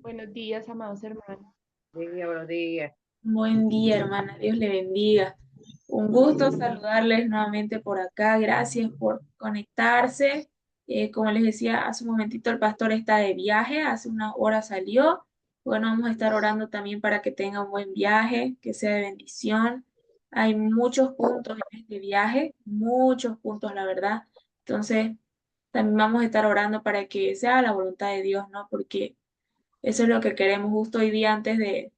Buenos días, amados hermanos. Buenos días. Buen día, hermana. Dios le bendiga. Un gusto saludarles nuevamente por acá. Gracias por conectarse. Como les decía hace un momentito, el pastor está de viaje. Hace una hora salió. Bueno, vamos a estar orando también para que tenga un buen viaje, que sea de bendición. Hay muchos puntos en este viaje, muchos puntos, la verdad. Entonces, también vamos a estar orando para que sea la voluntad de Dios, ¿no? Porque eso es lo que queremos. Justo hoy día antes de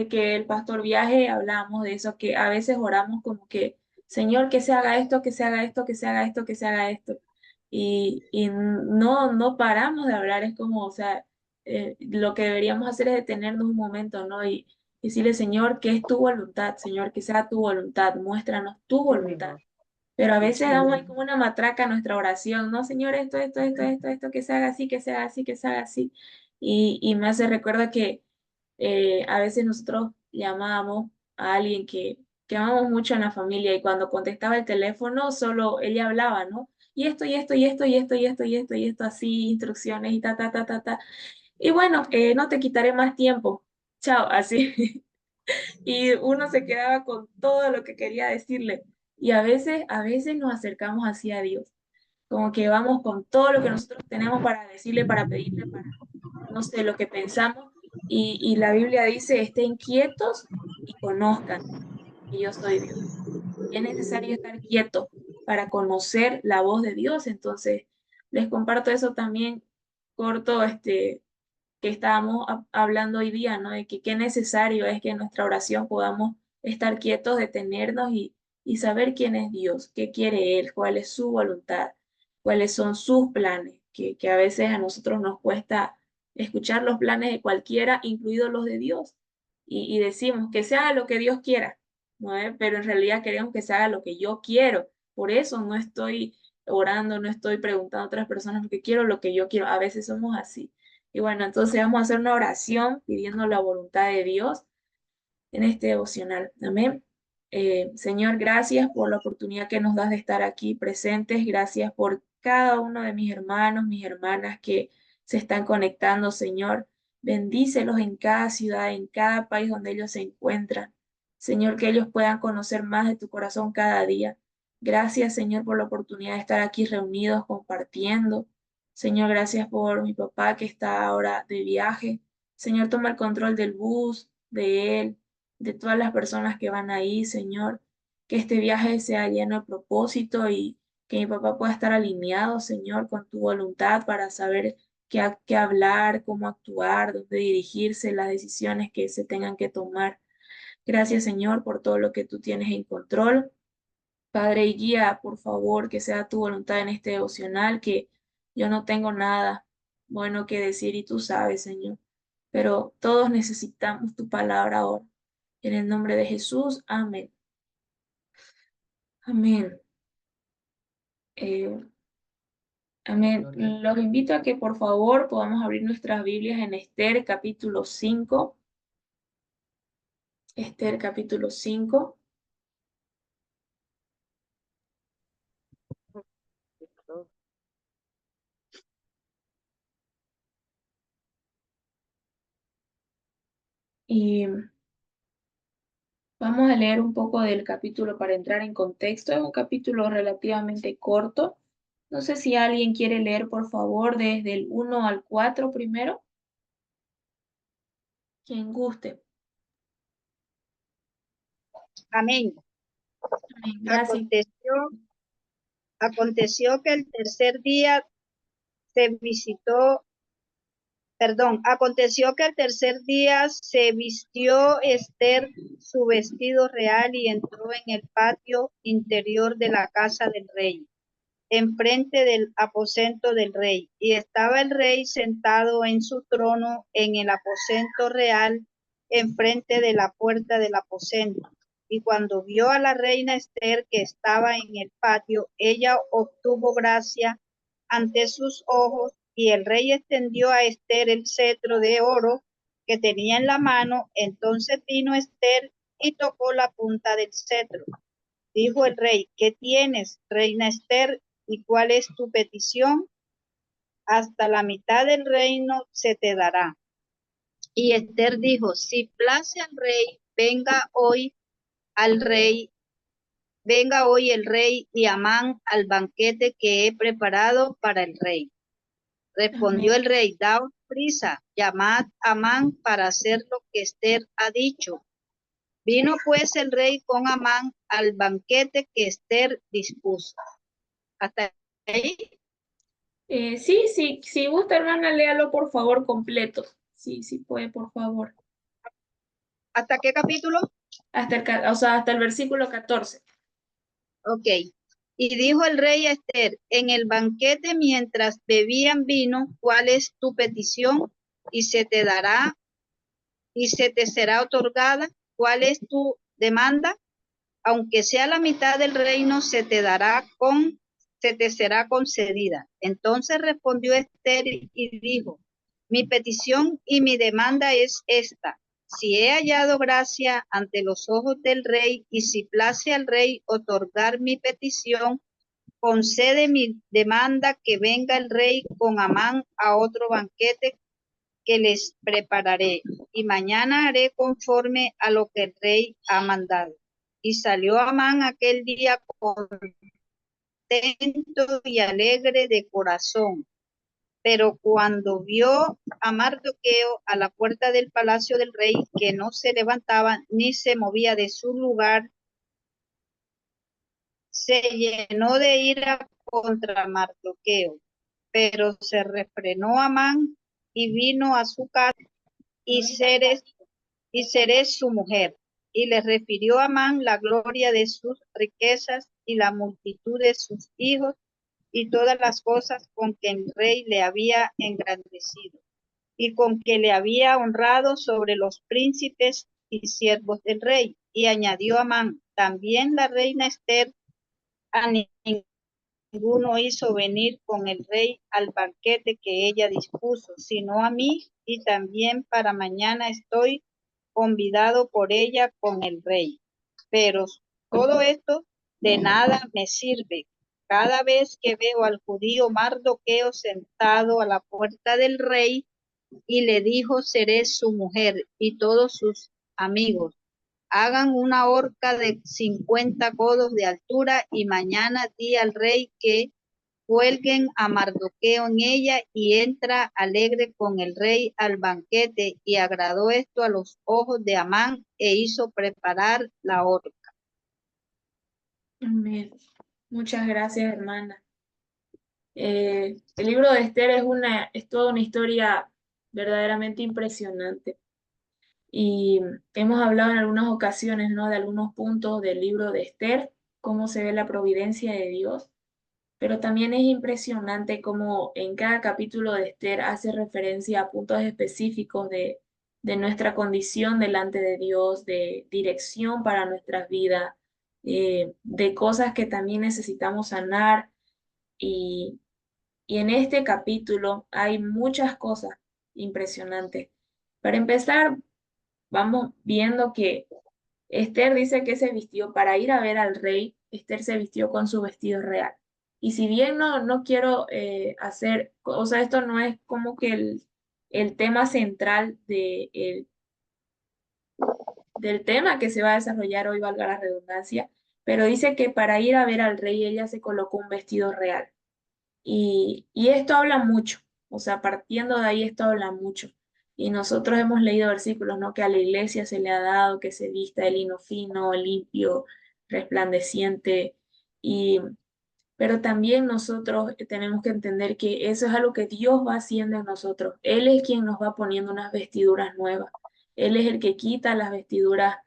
que el pastor viaje, hablamos de eso, que a veces oramos como que, Señor, que se haga esto, que se haga esto, que se haga esto, que se haga esto. Y no paramos de hablar, es como, o sea, lo que deberíamos hacer es detenernos un momento, ¿no? Y decirle, Señor, que es tu voluntad, Señor, que sea tu voluntad, muéstranos tu Sí, voluntad. mismo. Pero a veces Sí, damos ahí como una matraca a nuestra oración, ¿no? Señor, esto, que se haga así, que se haga así, que se haga así. Y me hace recuerdo que a veces nosotros llamábamos a alguien que amamos mucho en la familia y cuando contestaba el teléfono solo ella hablaba, ¿no? Y esto, así, instrucciones y ta. Y bueno, no te quitaré más tiempo. Chao, así. Y uno se quedaba con todo lo que quería decirle. Y a veces nos acercamos así a Dios, como que vamos con todo lo que nosotros tenemos para decirle, para pedirle, para, no sé, lo que pensamos. Y la Biblia dice, estén quietos y conozcan que yo soy Dios. Y es necesario estar quieto para conocer la voz de Dios. Entonces, les comparto eso también corto, que estábamos hablando hoy día, ¿no? De que qué necesario es que en nuestra oración podamos estar quietos, detenernos y saber quién es Dios, qué quiere Él, cuál es su voluntad, cuáles son sus planes, que a veces a nosotros nos cuesta escuchar los planes de cualquiera, incluidos los de Dios, y decimos que se haga lo que Dios quiera, ¿no? Pero en realidad queremos que se haga lo que yo quiero. Por eso no estoy orando, no estoy preguntando a otras personas lo que quiero, lo que yo quiero. A veces somos así. Y bueno, entonces vamos a hacer una oración pidiendo la voluntad de Dios en este devocional. Amén. Señor, gracias por la oportunidad que nos das de estar aquí presentes. Gracias por cada uno de mis hermanos, mis hermanas que se están conectando, Señor. Bendícelos en cada ciudad, en cada país donde ellos se encuentran. Señor, que ellos puedan conocer más de tu corazón cada día. Gracias, Señor, por la oportunidad de estar aquí reunidos, compartiendo. Señor, gracias por mi papá que está ahora de viaje. Señor, toma el control del bus, de él, de todas las personas que van ahí, Señor. Que este viaje sea lleno de propósito y que mi papá pueda estar alineado, Señor, con tu voluntad para saber qué hablar, cómo actuar, dónde dirigirse, las decisiones que se tengan que tomar. Gracias, Señor, por todo lo que tú tienes en control. Padre, y guía, por favor, que sea tu voluntad en este devocional, que yo no tengo nada bueno que decir y tú sabes, Señor, pero todos necesitamos tu palabra ahora. En el nombre de Jesús, amén. Amén. Eh, amén. gloria. Los invito a que por favor podamos abrir nuestras Biblias en Esther capítulo 5. Esther capítulo 5. Y vamos a leer un poco del capítulo para entrar en contexto. Es un capítulo relativamente corto. No sé si alguien quiere leer, por favor, desde el 1 al 4 primero. Quien guste. Amén. Amén. Gracias. Aconteció, aconteció que el tercer día se visitó, aconteció que el tercer día se vistió Esther su vestido real y entró en el patio interior de la casa del rey, enfrente del aposento del rey. Y estaba el rey sentado en su trono en el aposento real, enfrente de la puerta del aposento. Y cuando vio a la reina Esther que estaba en el patio, ella obtuvo gracia ante sus ojos, y el rey extendió a Esther el cetro de oro que tenía en la mano. Entonces vino Esther y tocó la punta del cetro. Dijo el rey: ¿Qué tienes, reina Esther, y cuál es tu petición? Hasta la mitad del reino se te dará. Y Esther dijo, si place al rey, al rey, venga hoy el rey y Amán al banquete que he preparado para el rey. Respondió Amén. el rey, daos prisa, llamad a Amán para hacer lo que Esther ha dicho. Vino pues el rey con Amán al banquete que Esther dispuso. Hasta ahí, Sí, sí, si gusta, hermana, léalo por favor completo. Sí, sí puede, por favor. ¿hasta qué capítulo? O sea, hasta el versículo 14. Ok. Y dijo el rey a Esther, en el banquete mientras bebían vino, ¿cuál es tu petición? Y se te dará y se te será otorgada. ¿Cuál es tu demanda? Aunque sea la mitad del reino, se te será concedida. Entonces respondió Esther y dijo, mi petición y mi demanda es esta. Si he hallado gracia ante los ojos del rey y si place al rey otorgar mi petición, concede mi demanda que venga el rey con Amán a otro banquete que les prepararé, y mañana haré conforme a lo que el rey ha mandado. Y salió Amán aquel día contento y alegre de corazón. Pero cuando vio a Mardoqueo a la puerta del palacio del rey, que no se levantaba ni se movía de su lugar, se llenó de ira contra Mardoqueo. Pero se refrenó Amán y vino a su casa y seré su mujer. Y le refirió a Amán la gloria de sus riquezas y la multitud de sus hijos y todas las cosas con que el rey le había engrandecido y con que le había honrado sobre los príncipes y siervos del rey. Y añadió Amán, también la reina Esther a ninguno hizo venir con el rey al banquete que ella dispuso, sino a mí, y también para mañana estoy convidado por ella con el rey. Pero todo esto de nada me sirve. Cada vez que veo al judío Mardoqueo sentado a la puerta del rey y le dijo, seré su mujer, y todos sus amigos hagan una horca de 50 codos de altura y mañana di al rey que cuelguen a Mardoqueo en ella y entra alegre con el rey al banquete y agradó esto a los ojos de Amán e hizo preparar la horca. Amén. Muchas gracias, hermana. El libro de Esther es toda una historia verdaderamente impresionante. Y hemos hablado en algunas ocasiones, ¿no? De algunos puntos del libro de Esther, cómo se ve la providencia de Dios, pero también es impresionante cómo en cada capítulo de Esther hace referencia a puntos específicos de nuestra condición delante de Dios, de dirección para nuestras vidas, de cosas que también necesitamos sanar. Y, y en este capítulo hay muchas cosas impresionantes. Para empezar, vamos viendo que Esther dice que se vistió para ir a ver al rey. Esther se vistió con su vestido real. Y si bien no quiero o sea, esto no es como que el tema central del tema que se va a desarrollar hoy, valga la redundancia, pero dice que para ir a ver al rey ella se colocó un vestido real. Y esto habla mucho, o sea, partiendo de ahí esto habla mucho. Y nosotros hemos leído versículos, ¿no? Que a la iglesia se le ha dado que se vista de lino fino, limpio, resplandeciente. Y, pero también nosotros tenemos que entender que eso es algo que Dios va haciendo en nosotros. Él es quien nos va poniendo unas vestiduras nuevas. Él es el que quita las vestiduras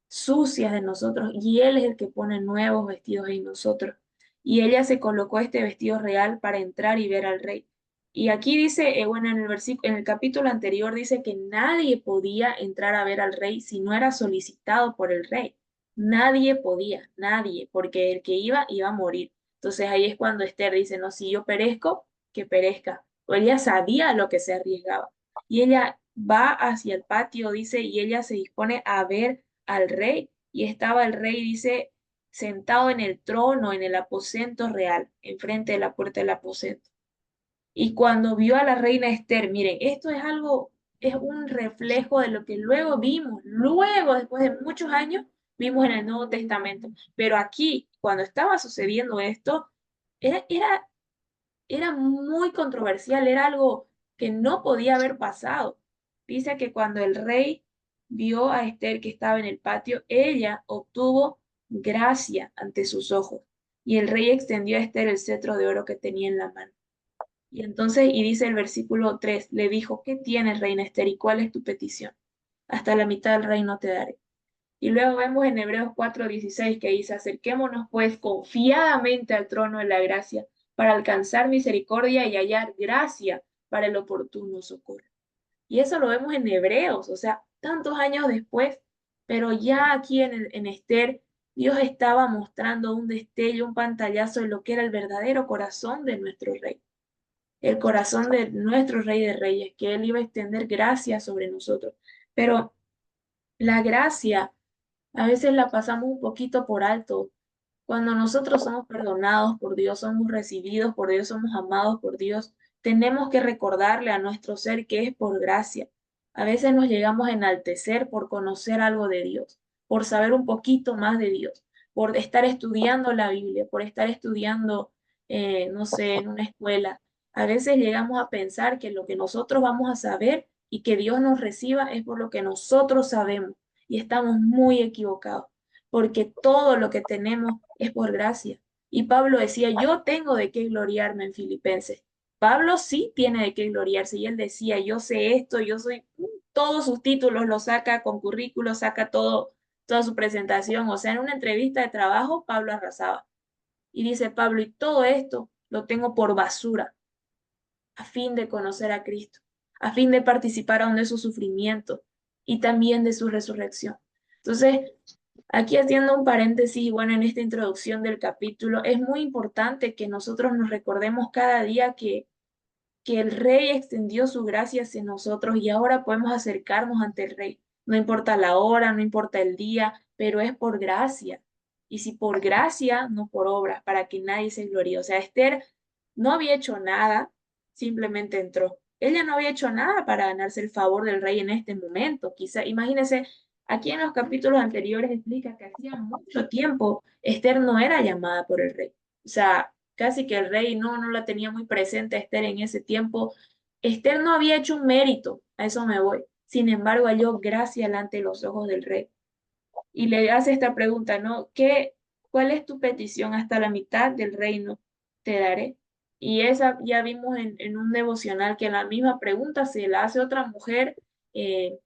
sucias de nosotros y Él es el que pone nuevos vestidos en nosotros. Y ella se colocó este vestido real para entrar y ver al rey. Y aquí dice, bueno, en el en el capítulo anterior dice que nadie podía entrar a ver al rey si no era solicitado por el rey. Nadie podía, nadie, porque el que iba a morir. Entonces ahí es cuando Esther dice, no, si yo perezco, que perezca. O ella sabía a lo que se arriesgaba. Y ella va hacia el patio, dice, y ella se dispone a ver al rey. Y estaba el rey, dice, sentado en el trono, en el aposento real, enfrente de la puerta del aposento. Y cuando vio a la reina Esther, miren, esto es algo es un reflejo de lo que luego, después de muchos años, vimos en el Nuevo Testamento. Pero aquí, cuando estaba sucediendo esto, era, era, era muy controversial, era algo que no podía haber pasado. Dice que cuando el rey vio a Esther que estaba en el patio, ella obtuvo gracia ante sus ojos. Y el rey extendió a Esther el cetro de oro que tenía en la mano. Y entonces, y dice el versículo 3, le dijo, ¿qué tienes, reina Esther, y cuál es tu petición? Hasta la mitad del reino te daré. Y luego vemos en Hebreos 4:16 que dice, acerquémonos pues confiadamente al trono de la gracia para alcanzar misericordia y hallar gracia para el oportuno socorro. Y eso lo vemos en Hebreos, o sea, tantos años después, pero ya aquí en Esther, Dios estaba mostrando un destello, un pantallazo de lo que era el verdadero corazón de nuestro rey, el corazón de nuestro Rey de Reyes, que Él iba a extender gracia sobre nosotros. Pero la gracia a veces la pasamos un poquito por alto. Cuando nosotros somos perdonados por Dios, somos recibidos por Dios, somos amados por Dios, tenemos que recordarle a nuestro ser que es por gracia. A veces nos llegamos a enaltecer por conocer algo de Dios, por saber un poquito más de Dios, por estar estudiando la Biblia, por estar estudiando, no sé, en una escuela. A veces llegamos a pensar que lo que nosotros vamos a saber y que Dios nos reciba es por lo que nosotros sabemos y estamos muy equivocados porque todo lo que tenemos es por gracia. Y Pablo decía, yo tengo de qué gloriarme en Filipenses. Pablo sí tiene de qué gloriarse y él decía, yo sé esto, yo soy, todos sus títulos los saca con currículo, saca todo, toda su presentación. O sea, en una entrevista de trabajo, Pablo arrasaba. Y dice Pablo, y todo esto lo tengo por basura, a fin de conocer a Cristo, a fin de participar aún de su sufrimiento y también de su resurrección. Entonces, aquí haciendo un paréntesis, bueno, en esta introducción del capítulo, es muy importante que nosotros nos recordemos cada día que el Rey extendió su gracia hacia nosotros y ahora podemos acercarnos ante el Rey. No importa la hora, no importa el día, pero es por gracia. Y si por gracia, no por obras, para que nadie se gloríe. O sea, Esther no había hecho nada, simplemente entró. Ella no había hecho nada para ganarse el favor del rey en este momento. Quizá, imagínense, aquí en los capítulos anteriores explica que hacía mucho tiempo Esther no era llamada por el rey. O sea, casi que el rey no la tenía muy presente a Esther en ese tiempo. Esther no había hecho un mérito, a eso me voy. Sin embargo, halló gracia ante los ojos del rey. Y le hace esta pregunta, ¿no? ¿Cuál es tu petición? Hasta la mitad del reino te daré. Y esa ya vimos en un devocional que la misma pregunta se la hace otra mujer eh,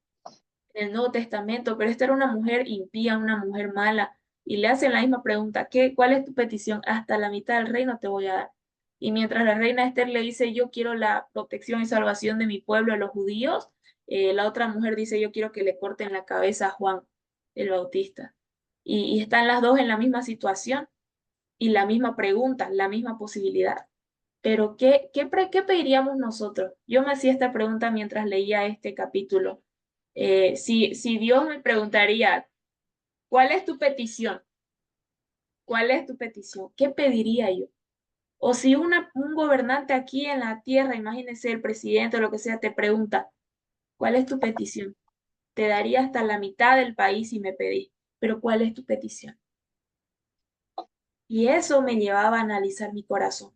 en el Nuevo Testamento, pero esta era una mujer impía, una mujer mala, y le hacen la misma pregunta, ¿cuál es tu petición? Hasta la mitad del reino te voy a dar. Y mientras la reina Esther le dice, yo quiero la protección y salvación de mi pueblo, los judíos, la otra mujer dice, yo quiero que le corten la cabeza a Juan el Bautista. Y están las dos en la misma situación y la misma pregunta, la misma posibilidad. Pero ¿qué pediríamos nosotros? Yo me hacía esta pregunta mientras leía este capítulo. Si Dios me preguntaría, ¿cuál es tu petición? ¿Cuál es tu petición? ¿Qué pediría yo? O si un gobernante aquí en la tierra, imagínese el presidente o lo que sea, te pregunta, ¿cuál es tu petición? Te daría hasta la mitad del país si me pedís, pero ¿cuál es tu petición? Y eso me llevaba a analizar mi corazón.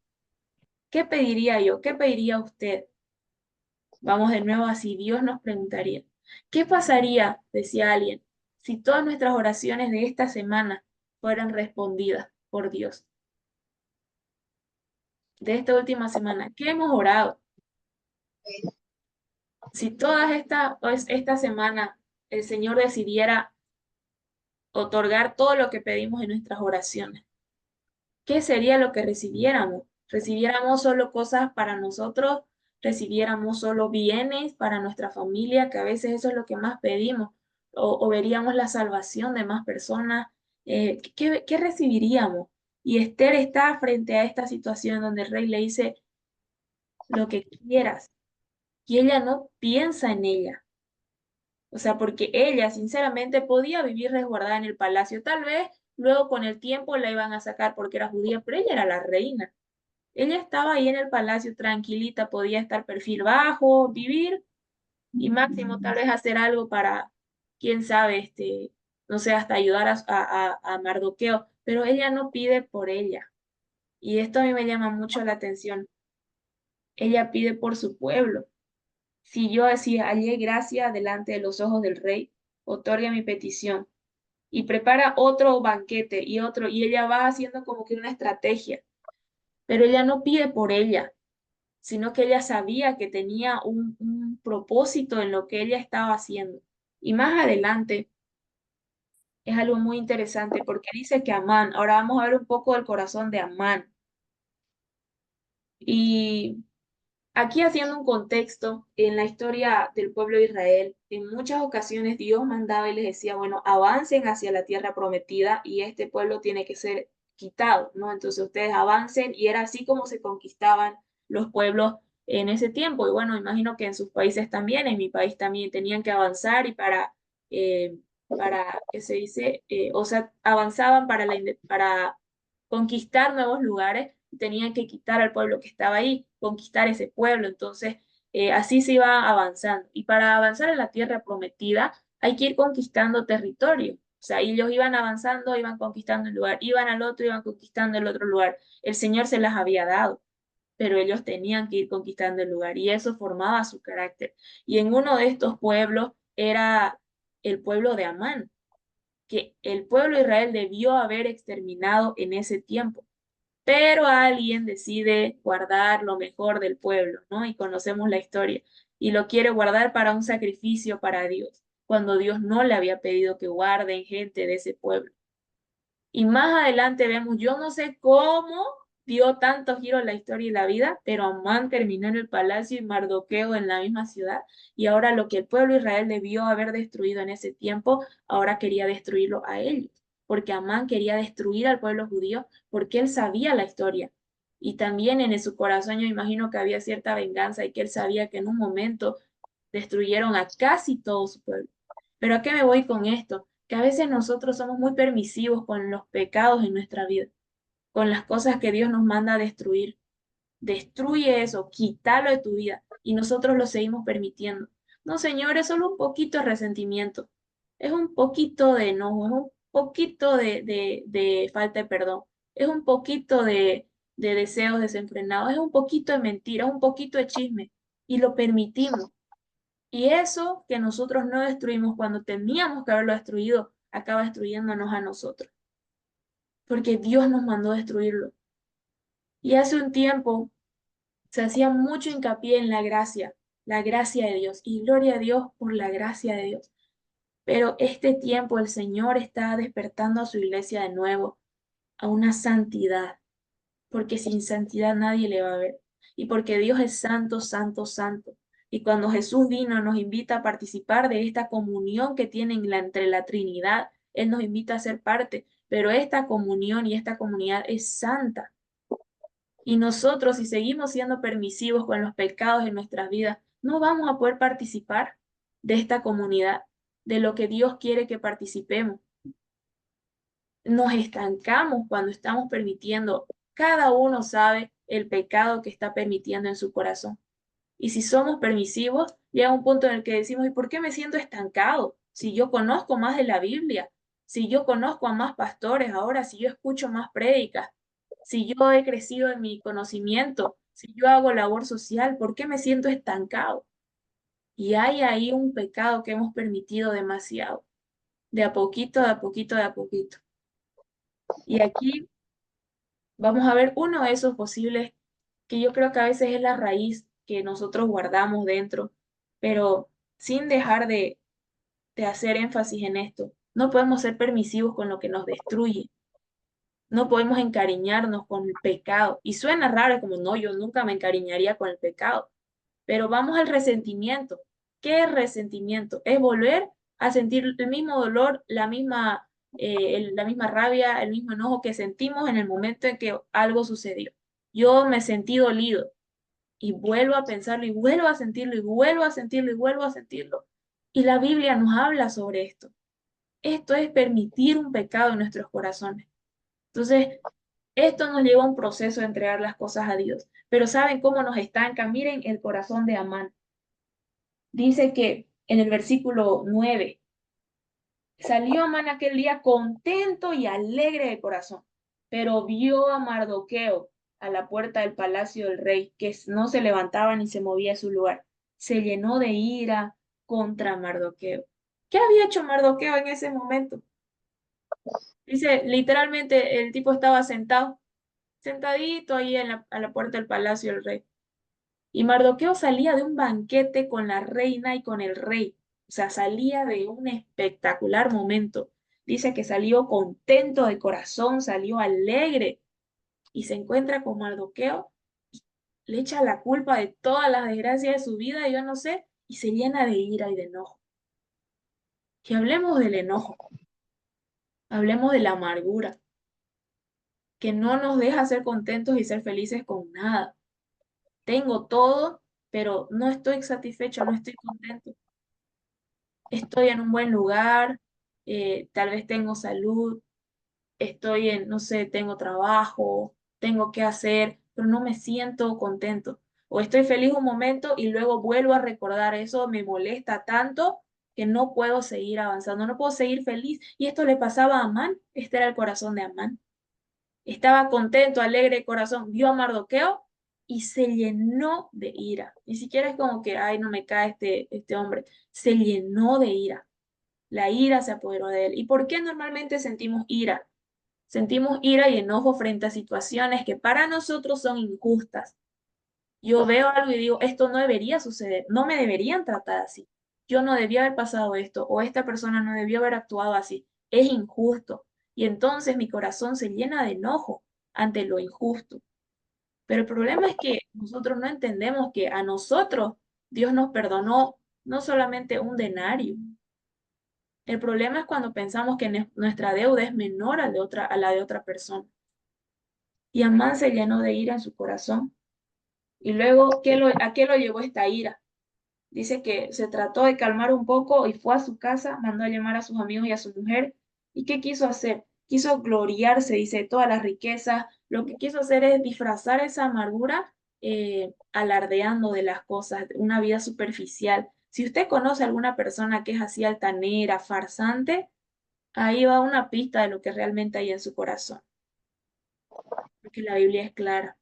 ¿Qué pediría yo? ¿Qué pediría usted? Vamos de nuevo a si Dios nos preguntaría. ¿Qué pasaría, decía alguien, si todas nuestras oraciones de esta semana fueran respondidas por Dios? De esta última semana, ¿qué hemos orado? Si esta semana el Señor decidiera otorgar todo lo que pedimos en nuestras oraciones, ¿qué sería lo que recibiéramos? ¿Recibiéramos solo cosas para nosotros? ¿Recibiéramos solo bienes para nuestra familia? Que a veces eso es lo que más pedimos. ¿O veríamos la salvación de más personas? ¿Qué recibiríamos? Y Esther está frente a esta situación donde el rey le dice lo que quieras. Y ella no piensa en ella. O sea, porque ella sinceramente podía vivir resguardada en el palacio. Tal vez luego con el tiempo la iban a sacar porque era judía, pero ella era la reina. Ella estaba ahí en el palacio tranquilita, podía estar perfil bajo, vivir y máximo tal vez hacer algo para, quién sabe, no sé, hasta ayudar a Mardoqueo, pero ella no pide por ella. Y esto a mí me llama mucho la atención. Ella pide por su pueblo. Si hallé gracia delante de los ojos del rey, otorga mi petición. Y prepara otro banquete y otro, y ella va haciendo como que una estrategia, pero ella no pide por ella, sino que ella sabía que tenía un propósito en lo que ella estaba haciendo. Y más adelante es algo muy interesante porque dice que Amán, ahora vamos a ver un poco del corazón de Amán. Y aquí haciendo un contexto en la historia del pueblo de Israel, en muchas ocasiones Dios mandaba y les decía, bueno, avancen hacia la tierra prometida y este pueblo tiene que ser quitado, ¿no? Entonces ustedes avancen y era así como se conquistaban los pueblos en ese tiempo. Y bueno, imagino que en sus países también, en mi país también tenían que avanzar y eh, ¿qué se dice? O sea, avanzaban para conquistar nuevos lugares, tenían que quitar al pueblo que estaba ahí, conquistar ese pueblo. Entonces, así se iba avanzando. Y para avanzar en la tierra prometida, hay que ir conquistando territorio. O sea, ellos iban avanzando, iban conquistando el lugar, iban al otro, iban conquistando el otro lugar. El Señor se las había dado, pero ellos tenían que ir conquistando el lugar y eso formaba su carácter. Y en uno de estos pueblos era el pueblo de Amán, que el pueblo de Israel debió haber exterminado en ese tiempo, pero alguien decide guardar lo mejor del pueblo, ¿no? Y conocemos la historia, y lo quiere guardar para un sacrificio para Dios, cuando Dios no le había pedido que guarden gente de ese pueblo. Y más adelante vemos, yo no sé cómo dio tanto giro a la historia y la vida, pero Amán terminó en el palacio y Mardoqueo en la misma ciudad. Y ahora lo que el pueblo de Israel debió haber destruido en ese tiempo, ahora quería destruirlo a ellos. Porque Amán quería destruir al pueblo judío porque él sabía la historia. Y también en su corazón yo imagino que había cierta venganza y que él sabía que en un momento destruyeron a casi todo su pueblo. Pero ¿a qué me voy con esto? Que a veces nosotros somos muy permisivos con los pecados en nuestra vida, con las cosas que Dios nos manda a destruir. Destruye eso, quítalo de tu vida y nosotros lo seguimos permitiendo. No, Señor, es solo un poquito de resentimiento, es un poquito de enojo, es un poquito de falta de perdón, es un poquito de deseos desenfrenados, es un poquito de mentira, es un poquito de chisme y lo permitimos. Y eso que nosotros no destruimos cuando teníamos que haberlo destruido, acaba destruyéndonos a nosotros, porque Dios nos mandó destruirlo. Y hace un tiempo se hacía mucho hincapié en la gracia de Dios, y gloria a Dios por la gracia de Dios. Pero este tiempo el Señor está despertando a su iglesia de nuevo a una santidad, porque sin santidad nadie le va a ver. Y porque Dios es santo, santo, santo. Y cuando Jesús vino, nos invita a participar de esta comunión que tienen entre la Trinidad. Él nos invita a ser parte, pero esta comunión y esta comunidad es santa. Y nosotros, si seguimos siendo permisivos con los pecados en nuestras vidas, no vamos a poder participar de esta comunidad, de lo que Dios quiere que participemos. Nos estancamos cuando estamos permitiendo, cada uno sabe el pecado que está permitiendo en su corazón. Y si somos permisivos, llega un punto en el que decimos, ¿y por qué me siento estancado? Si yo conozco más de la Biblia, si yo conozco a más pastores ahora, si yo escucho más prédicas, si yo he crecido en mi conocimiento, si yo hago labor social, ¿por qué me siento estancado? Y hay ahí un pecado que hemos permitido demasiado, de a poquito, de a poquito, de a poquito. Y aquí vamos a ver uno de esos posibles que yo creo que a veces es la raíz que nosotros guardamos dentro, pero sin dejar de hacer énfasis en esto. No podemos ser permisivos con lo que nos destruye. No podemos encariñarnos con el pecado. Y suena raro, como no, yo nunca me encariñaría con el pecado. Pero vamos al resentimiento. ¿Qué es resentimiento? Es volver a sentir el mismo dolor, la misma rabia, el mismo enojo que sentimos en el momento en que algo sucedió. Yo me sentí dolido y vuelvo a pensarlo y vuelvo a sentirlo y vuelvo a sentirlo y vuelvo a sentirlo. Y la Biblia nos habla sobre esto. Esto es permitir un pecado en nuestros corazones. Entonces, esto nos lleva a un proceso de entregar las cosas a Dios. Pero ¿saben cómo nos estanca? Miren el corazón de Amán. Dice que en el versículo 9, salió Amán aquel día contento y alegre de corazón, pero vio a Mardoqueo a la puerta del palacio del rey, que no se levantaba ni se movía de su lugar. Se llenó de ira contra Mardoqueo. ¿Qué había hecho Mardoqueo en ese momento? Dice, literalmente el tipo estaba sentado, sentadito ahí a la puerta del palacio del rey. Y Mardoqueo salía de un banquete con la reina y con el rey. O sea, salía de un espectacular momento. Dice que salió contento de corazón, salió alegre y se encuentra con Mardoqueo, le echa la culpa de todas las desgracias de su vida, yo no sé, y se llena de ira y de enojo. Que hablemos del enojo, hablemos de la amargura, que no nos deja ser contentos y ser felices con nada. Tengo todo, pero no estoy satisfecho, no estoy contento. Estoy en un buen lugar, tal vez tengo salud, estoy en, no sé, tengo trabajo, tengo que hacer, pero no me siento contento. O estoy feliz un momento y luego vuelvo a recordar eso, me molesta tanto que no puedo seguir avanzando, no puedo seguir feliz. Y esto le pasaba a Amán, este era el corazón de Amán. Estaba contento, alegre de corazón, vio a Mardoqueo y se llenó de ira. Ni siquiera es como que, ay, no me cae este hombre. Se llenó de ira. La ira se apoderó de él. ¿Y por qué normalmente sentimos ira? Sentimos ira y enojo frente a situaciones que para nosotros son injustas. Yo veo algo y digo, esto no debería suceder, no me deberían tratar así. Yo no debía haber pasado esto o esta persona no debió haber actuado así. Es injusto. Y entonces mi corazón se llena de enojo ante lo injusto. Pero el problema es que nosotros no entendemos que a nosotros Dios nos perdonó no solamente un denario. El problema es cuando pensamos que nuestra deuda es menor a la de otra persona. Y Amán se llenó de ira en su corazón. Y luego, ¿a qué lo llevó esta ira? Dice que se trató de calmar un poco y fue a su casa, mandó a llamar a sus amigos y a su mujer. ¿Y qué quiso hacer? Quiso gloriarse, dice, de todas las riquezas. Lo que quiso hacer es disfrazar esa amargura alardeando de las cosas, una vida superficial. Si usted conoce a alguna persona que es así altanera, farsante, ahí va una pista de lo que realmente hay en su corazón, porque la Biblia es clara.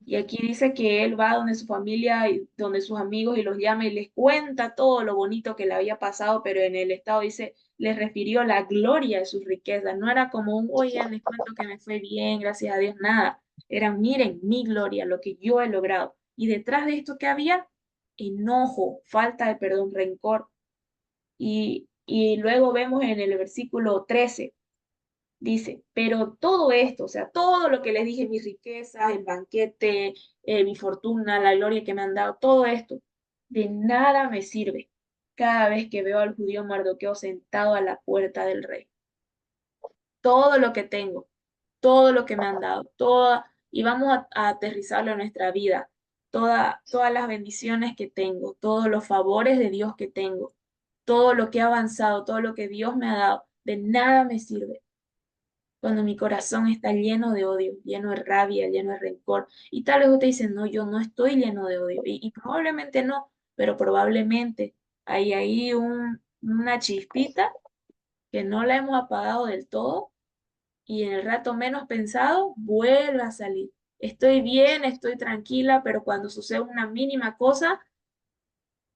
Y aquí dice que él va donde su familia y donde sus amigos y los llama y les cuenta todo lo bonito que le había pasado, pero en el estado dice, les refirió la gloria de sus riquezas. No era como un, oigan, les cuento que me fue bien, gracias a Dios, nada. Era, miren, mi gloria, lo que yo he logrado. Y detrás de esto que había, enojo, falta de perdón, rencor. Y luego vemos en el versículo 13. Dice, pero todo esto, o sea, todo lo que les dije, mis riquezas, el banquete, mi fortuna, la gloria que me han dado, todo esto, de nada me sirve cada vez que veo al judío Mardoqueo sentado a la puerta del rey. Todo lo que tengo, todo lo que me han dado, y vamos a aterrizarlo en nuestra vida, todas las bendiciones que tengo, todos los favores de Dios que tengo, todo lo que he avanzado, todo lo que Dios me ha dado, de nada me sirve cuando mi corazón está lleno de odio, lleno de rabia, lleno de rencor. Y tal vez usted dice, no, yo no estoy lleno de odio. Y probablemente no, pero probablemente hay ahí una chispita que no la hemos apagado del todo y en el rato menos pensado vuelve a salir. Estoy bien, estoy tranquila, pero cuando sucede una mínima cosa,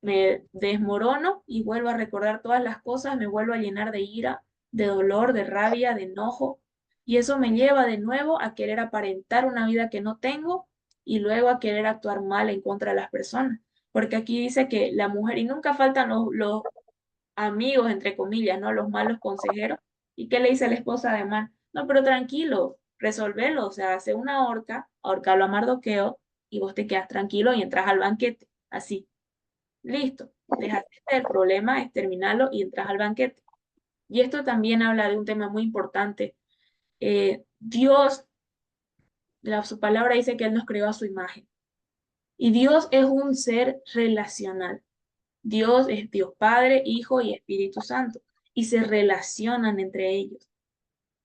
me desmorono y vuelvo a recordar todas las cosas, me vuelvo a llenar de ira, de dolor, de rabia, de enojo, y eso me lleva de nuevo a querer aparentar una vida que no tengo y luego a querer actuar mal en contra de las personas. Porque aquí dice que la mujer, y nunca faltan los amigos, entre comillas, ¿no? Los malos consejeros. ¿Y qué le dice la esposa de Man? No, pero tranquilo, resolvelo, o sea, hace una horca, ahorcalo a Mardoqueo, y vos te quedas tranquilo y entras al banquete, así. Listo, dejaste el problema, exterminarlo y entras al banquete. Y esto también habla de un tema muy importante. Dios, su palabra dice que Él nos creó a su imagen. Y Dios es un ser relacional. Dios es Dios Padre, Hijo y Espíritu Santo. Y se relacionan entre ellos.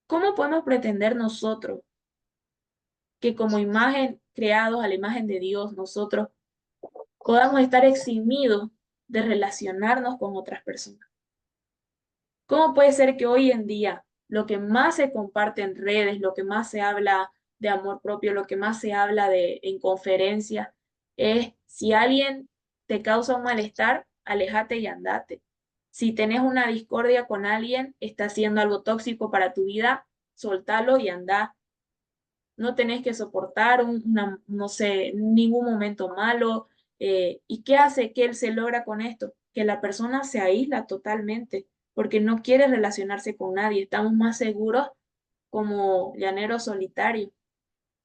¿Cómo podemos pretender nosotros que como imagen, creados a la imagen de Dios, nosotros podamos estar eximidos de relacionarnos con otras personas. ¿Cómo puede ser que hoy en día lo que más se comparte en redes, lo que más se habla de amor propio, lo que más se habla en conferencias, es si alguien te causa un malestar, aléjate y andate? Si tenés una discordia con alguien, está haciendo algo tóxico para tu vida, soltalo y anda. No tenés que soportar no sé, ningún momento malo. ¿Y qué hace que él se logra con esto? Que la persona se aísla totalmente porque no quiere relacionarse con nadie. Estamos más seguros como llaneros solitarios.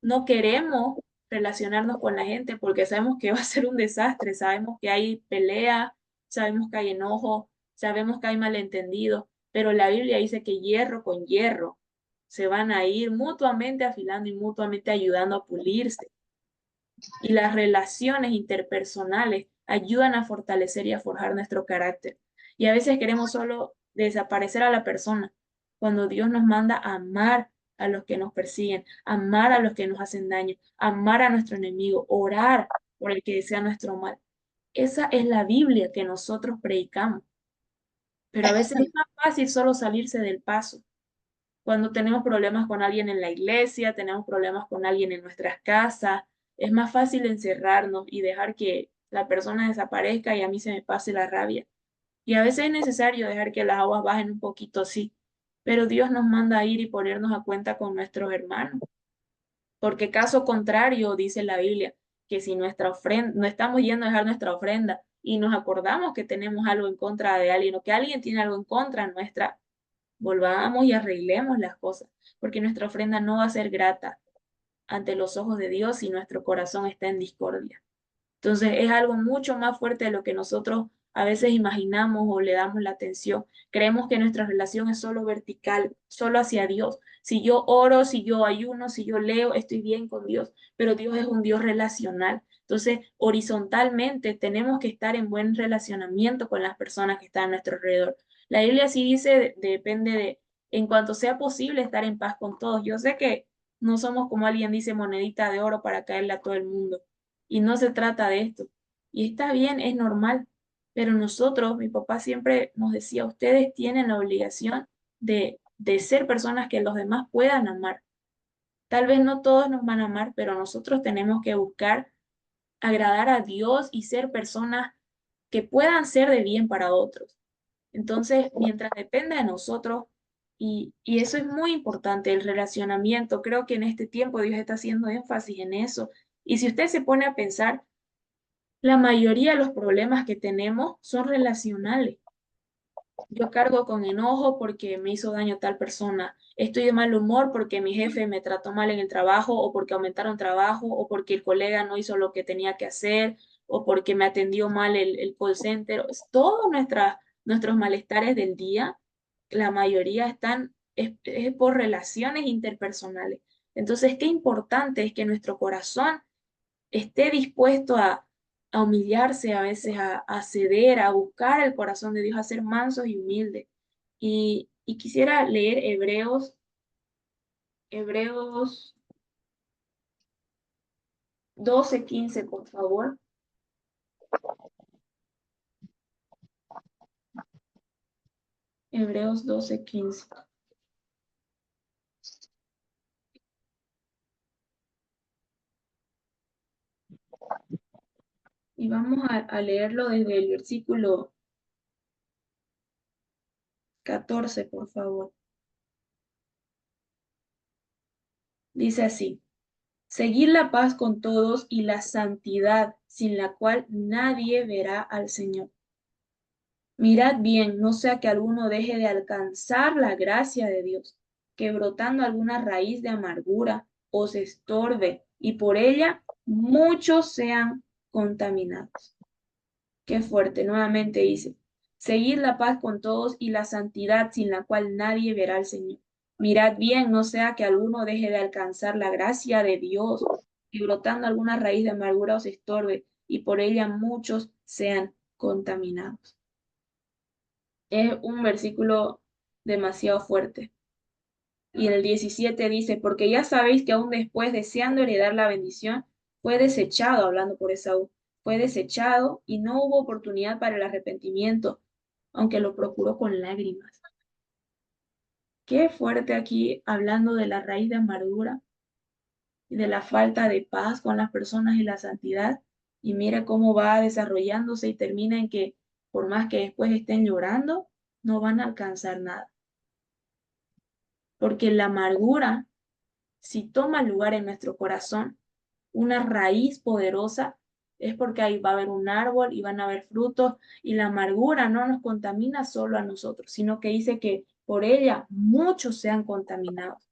No queremos relacionarnos con la gente porque sabemos que va a ser un desastre, sabemos que hay pelea, sabemos que hay enojo, sabemos que hay malentendido, pero la Biblia dice que hierro con hierro se van a ir mutuamente afilando y mutuamente ayudando a pulirse. Y las relaciones interpersonales ayudan a fortalecer y a forjar nuestro carácter. Y a veces queremos solo desaparecer a la persona, cuando Dios nos manda a amar a los que nos persiguen, amar a los que nos hacen daño, amar a nuestro enemigo, orar por el que desea nuestro mal. Esa es la Biblia que nosotros predicamos, pero a veces es más fácil solo salirse del paso. Cuando tenemos problemas con alguien en la iglesia, tenemos problemas con alguien en nuestras casas, es más fácil encerrarnos y dejar que la persona desaparezca y a mí se me pase la rabia. Y a veces es necesario dejar que las aguas bajen un poquito, sí, pero Dios nos manda a ir y ponernos a cuenta con nuestros hermanos, porque caso contrario, dice la Biblia, que si nuestra ofrenda, no estamos yendo a dejar nuestra ofrenda y nos acordamos que tenemos algo en contra de alguien o que alguien tiene algo en contra nuestra, volvamos y arreglemos las cosas, porque nuestra ofrenda no va a ser grata ante los ojos de Dios si nuestro corazón está en discordia. Entonces es algo mucho más fuerte de lo que nosotros a veces imaginamos o le damos la atención. Creemos que nuestra relación es solo vertical, solo hacia Dios. Si yo oro, si yo ayuno, si yo leo, estoy bien con Dios, pero Dios es un Dios relacional. Entonces, horizontalmente tenemos que estar en buen relacionamiento con las personas que están a nuestro alrededor. La Biblia sí dice, depende de, en cuanto sea posible, estar en paz con todos. Yo sé que no somos como alguien dice monedita de oro para caerle a todo el mundo y no se trata de esto. Y está bien, es normal, pero nosotros, mi papá siempre nos decía, ustedes tienen la obligación de ser personas que los demás puedan amar. Tal vez no todos nos van a amar, pero nosotros tenemos que buscar agradar a Dios y ser personas que puedan ser de bien para otros. Entonces, mientras dependa de nosotros, y eso es muy importante, el relacionamiento, creo que en este tiempo Dios está haciendo énfasis en eso. Y si usted se pone a pensar, la mayoría de los problemas que tenemos son relacionales. Yo cargo con enojo porque me hizo daño tal persona. Estoy de mal humor porque mi jefe me trató mal en el trabajo o porque aumentaron trabajo o porque el colega no hizo lo que tenía que hacer o porque me atendió mal el call center. Todos nuestros malestares del día, la mayoría es por relaciones interpersonales. Entonces, qué importante es que nuestro corazón esté dispuesto a humillarse, a veces a ceder, a buscar el corazón de Dios, a ser mansos y humildes. Y quisiera leer Hebreos 12:15, por favor. Hebreos 12:15. Y vamos a leerlo desde el versículo 14, por favor. Dice así: seguid la paz con todos y la santidad, sin la cual nadie verá al Señor. Mirad bien, no sea que alguno deje de alcanzar la gracia de Dios, que brotando alguna raíz de amargura os estorbe y por ella muchos sean contaminados. Qué fuerte, nuevamente dice, seguid la paz con todos y la santidad sin la cual nadie verá al Señor. Mirad bien, no sea que alguno deje de alcanzar la gracia de Dios, que brotando alguna raíz de amargura os estorbe y por ella muchos sean contaminados. Es un versículo demasiado fuerte. Y en el 17 dice, porque ya sabéis que aún después, deseando heredar la bendición, fue desechado, hablando por Esaú, fue desechado y no hubo oportunidad para el arrepentimiento, aunque lo procuró con lágrimas. Qué fuerte aquí hablando de la raíz de amargura y de la falta de paz con las personas y la santidad. Y mira cómo va desarrollándose y termina en que por más que después estén llorando, no van a alcanzar nada. Porque la amargura, si toma lugar en nuestro corazón, una raíz poderosa, es porque ahí va a haber un árbol y van a haber frutos, y la amargura no nos contamina solo a nosotros, sino que dice que por ella muchos sean contaminados.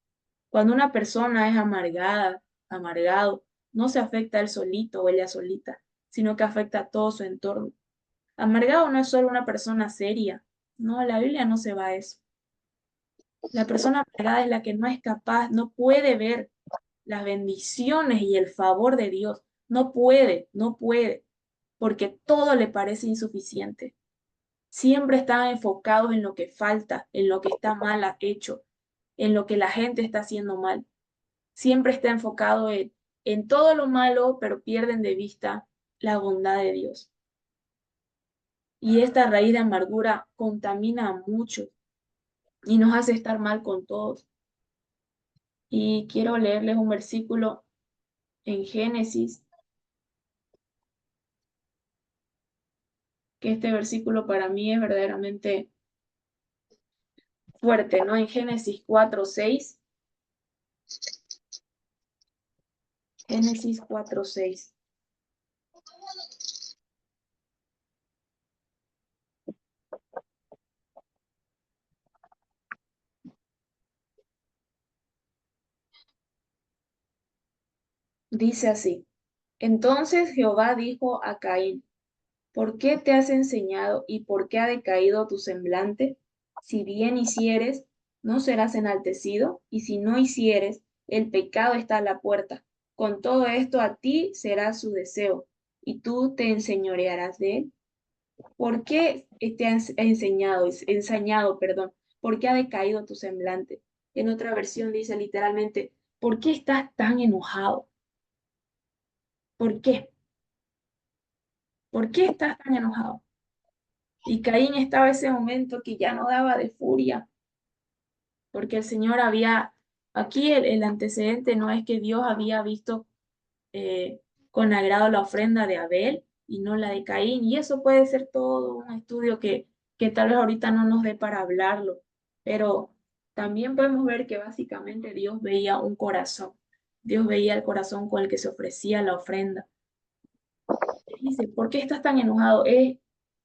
Cuando una persona es amargada, amargado, no se afecta a él solito o ella solita, sino que afecta a todo su entorno. Amargado no es solo una persona seria, no, la Biblia no se va a eso. La persona amargada es la que no es capaz, no puede ver las bendiciones y el favor de Dios. No puede, porque todo le parece insuficiente. Siempre están enfocados en lo que falta, en lo que está mal hecho, en lo que la gente está haciendo mal. Siempre está enfocado en todo lo malo, pero pierden de vista la bondad de Dios. Y esta raíz de amargura contamina a muchos y nos hace estar mal con todos. Y quiero leerles un versículo en Génesis, que este versículo para mí es verdaderamente fuerte, ¿no? En Génesis 4:6. Génesis 4:6. Dice así: Entonces Jehová dijo a Caín: ¿Por qué te has enseñado y por qué ha decaído tu semblante? Si bien hicieres, no serás enaltecido, y si no hicieres, el pecado está a la puerta. Con todo esto a ti será su deseo, y tú te enseñorearás de él. ¿Por qué te has ensañado, perdón? ¿Por qué ha decaído tu semblante? En otra versión dice literalmente: ¿por qué estás tan enojado? ¿Por qué? ¿Por qué estás tan enojado? Y Caín estaba en ese momento que ya no daba de furia, porque el Señor había, aquí el antecedente no es que Dios había visto eh, con agrado la ofrenda de Abel y no la de Caín, y eso puede ser todo un estudio que tal vez ahorita no nos dé para hablarlo, pero también podemos ver que básicamente Dios veía un corazón, Dios veía el corazón con el que se ofrecía la ofrenda. Dice: ¿por qué estás tan enojado?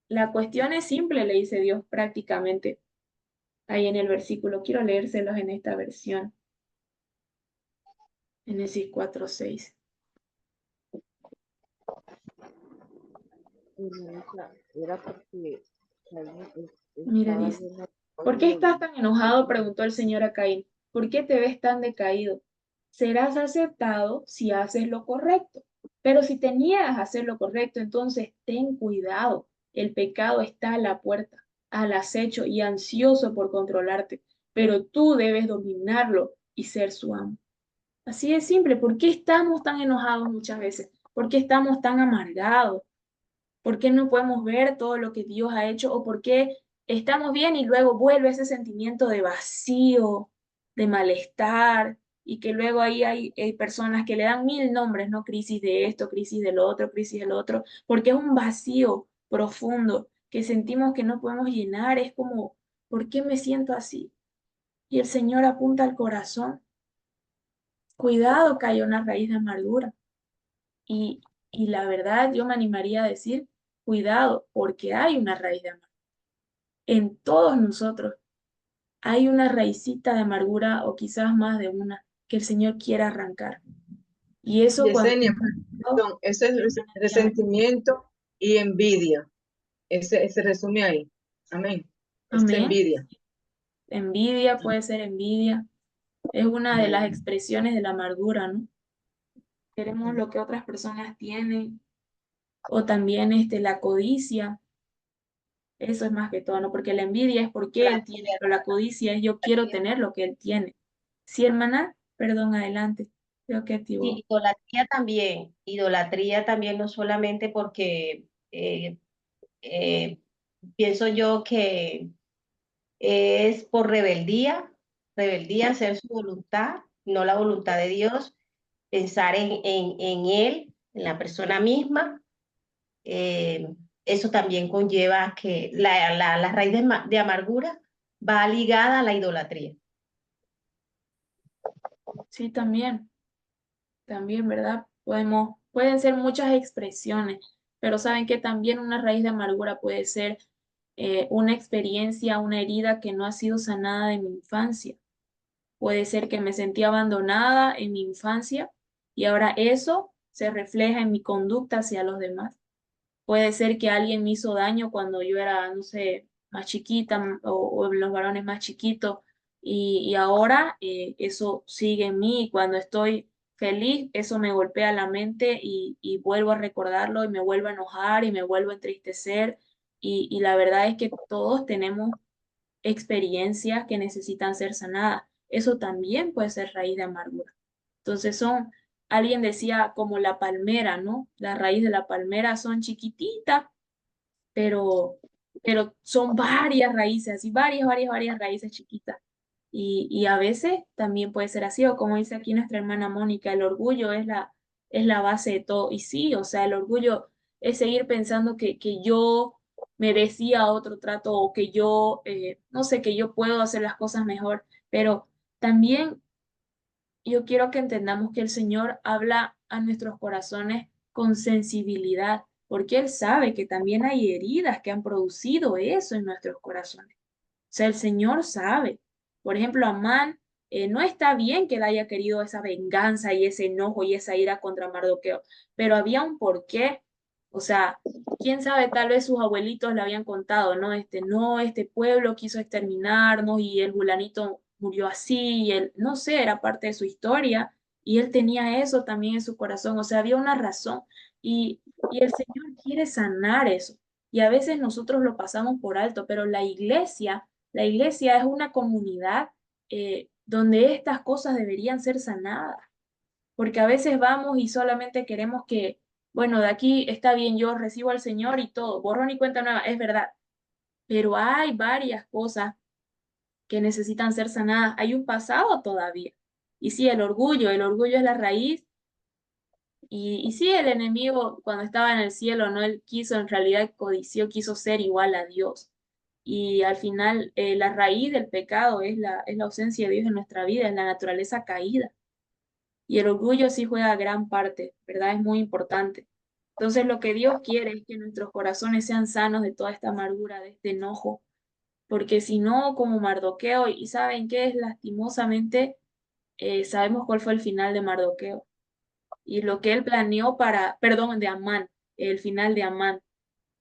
La cuestión es simple, le dice Dios prácticamente ahí en el versículo. Quiero leérselos en esta versión, Génesis 4:6. Hermanita, era porque Caín Mira, estaba dice: lleno de ¿por qué odio estás y tan enojado?, preguntó el Señor a Caín. ¿Por qué te ves tan decaído? Serás aceptado si haces lo correcto. Pero si te niegas a hacer lo correcto, entonces ten cuidado. El pecado está a la puerta, al acecho y ansioso por controlarte. Pero tú debes dominarlo y ser su amo. Así de simple. ¿Por qué estamos tan enojados muchas veces? ¿Por qué estamos tan amargados? ¿Por qué no podemos ver todo lo que Dios ha hecho? ¿O por qué estamos bien y luego vuelve ese sentimiento de vacío, de malestar? Y que luego ahí hay personas que le dan mil nombres, ¿no? Crisis de esto, crisis del otro, crisis del otro, porque es un vacío profundo que sentimos que no podemos llenar. Es como, ¿por qué me siento así? Y el Señor apunta al corazón. Cuidado que hay una raíz de amargura. Y, y la verdad, yo me animaría a decir, cuidado, porque hay una raíz de amargura. En todos nosotros hay una raicita de amargura o quizás más de una que el Señor quiera arrancar. Y eso cuando... Yesenia, perdón, ese es resentimiento y envidia. Ese resume ahí. Amén. Es Amén. envidia. Envidia puede ser envidia. Es una de las expresiones de la amargura, ¿no? Queremos lo que otras personas tienen. O también la codicia. Eso es más que todo, ¿no? Porque la envidia es porque él tiene, pero la codicia es yo quiero tener lo que él tiene. Sí, hermana, perdón, adelante. Creo que activó. Sí, idolatría también no solamente porque eh, pienso yo que es por rebeldía, hacer su voluntad, no la voluntad de Dios, pensar en Él, en la persona misma. eh, Eso también conlleva que la raíz de amargura va ligada a la idolatría. Sí, también, ¿verdad? Pueden ser muchas expresiones, pero saben que también una raíz de amargura puede ser una experiencia, una herida que no ha sido sanada de mi infancia. Puede ser que me sentí abandonada en mi infancia y ahora eso se refleja en mi conducta hacia los demás. Puede ser que alguien me hizo daño cuando yo era, no sé, más chiquita o los varones más chiquitos y ahora eso sigue en mí y cuando estoy feliz, eso me golpea la mente y vuelvo a recordarlo y me vuelvo a enojar y me vuelvo a entristecer y la verdad es que todos tenemos experiencias que necesitan ser sanadas. Eso también puede ser raíz de amargura. Entonces alguien decía como la palmera, ¿no? La raíz de la palmera son chiquititas, pero, pero son varias raíces, así varias raíces chiquitas. Y a veces también puede ser así, o como dice aquí nuestra hermana Mónica, el orgullo es la base de todo. Y sí, o sea, el orgullo es seguir pensando que yo merecía otro trato o que yo, no sé, que yo puedo hacer las cosas mejor, pero también yo quiero que entendamos que el Señor habla a nuestros corazones con sensibilidad, porque Él sabe que también hay heridas que han producido eso en nuestros corazones. O sea, el Señor sabe. Por ejemplo, Amán, no está bien que él haya querido esa venganza y ese enojo y esa ira contra Mardoqueo, pero había un porqué. O sea, quién sabe, tal vez sus abuelitos le habían contado, ¿no? No, este pueblo quiso exterminarnos y el fulanito murió así, y él, no sé, era parte de su historia y él tenía eso también en su corazón. O sea, había una razón y el Señor quiere sanar eso. Y a veces nosotros lo pasamos por alto, pero la iglesia es una comunidad donde estas cosas deberían ser sanadas, porque a veces vamos y solamente queremos que, bueno, de aquí está bien, yo recibo al Señor y todo, borrón y cuenta nueva, es verdad, pero hay varias cosas que necesitan ser sanadas, hay un pasado todavía. Y sí, el orgullo es la raíz. Y sí, el enemigo cuando estaba en el cielo, no, él quiso, en realidad codició, quiso ser igual a Dios. Y al final, la raíz del pecado es la ausencia de Dios en nuestra vida, es la naturaleza caída. Y el orgullo sí juega gran parte, ¿verdad? Es muy importante. Entonces, lo que Dios quiere es que nuestros corazones sean sanos de toda esta amargura, de este enojo, porque si no, como Mardoqueo, y saben qué es lastimosamente, sabemos cuál fue el final de Mardoqueo y lo que él planeó perdón, de Amán, el final de Amán,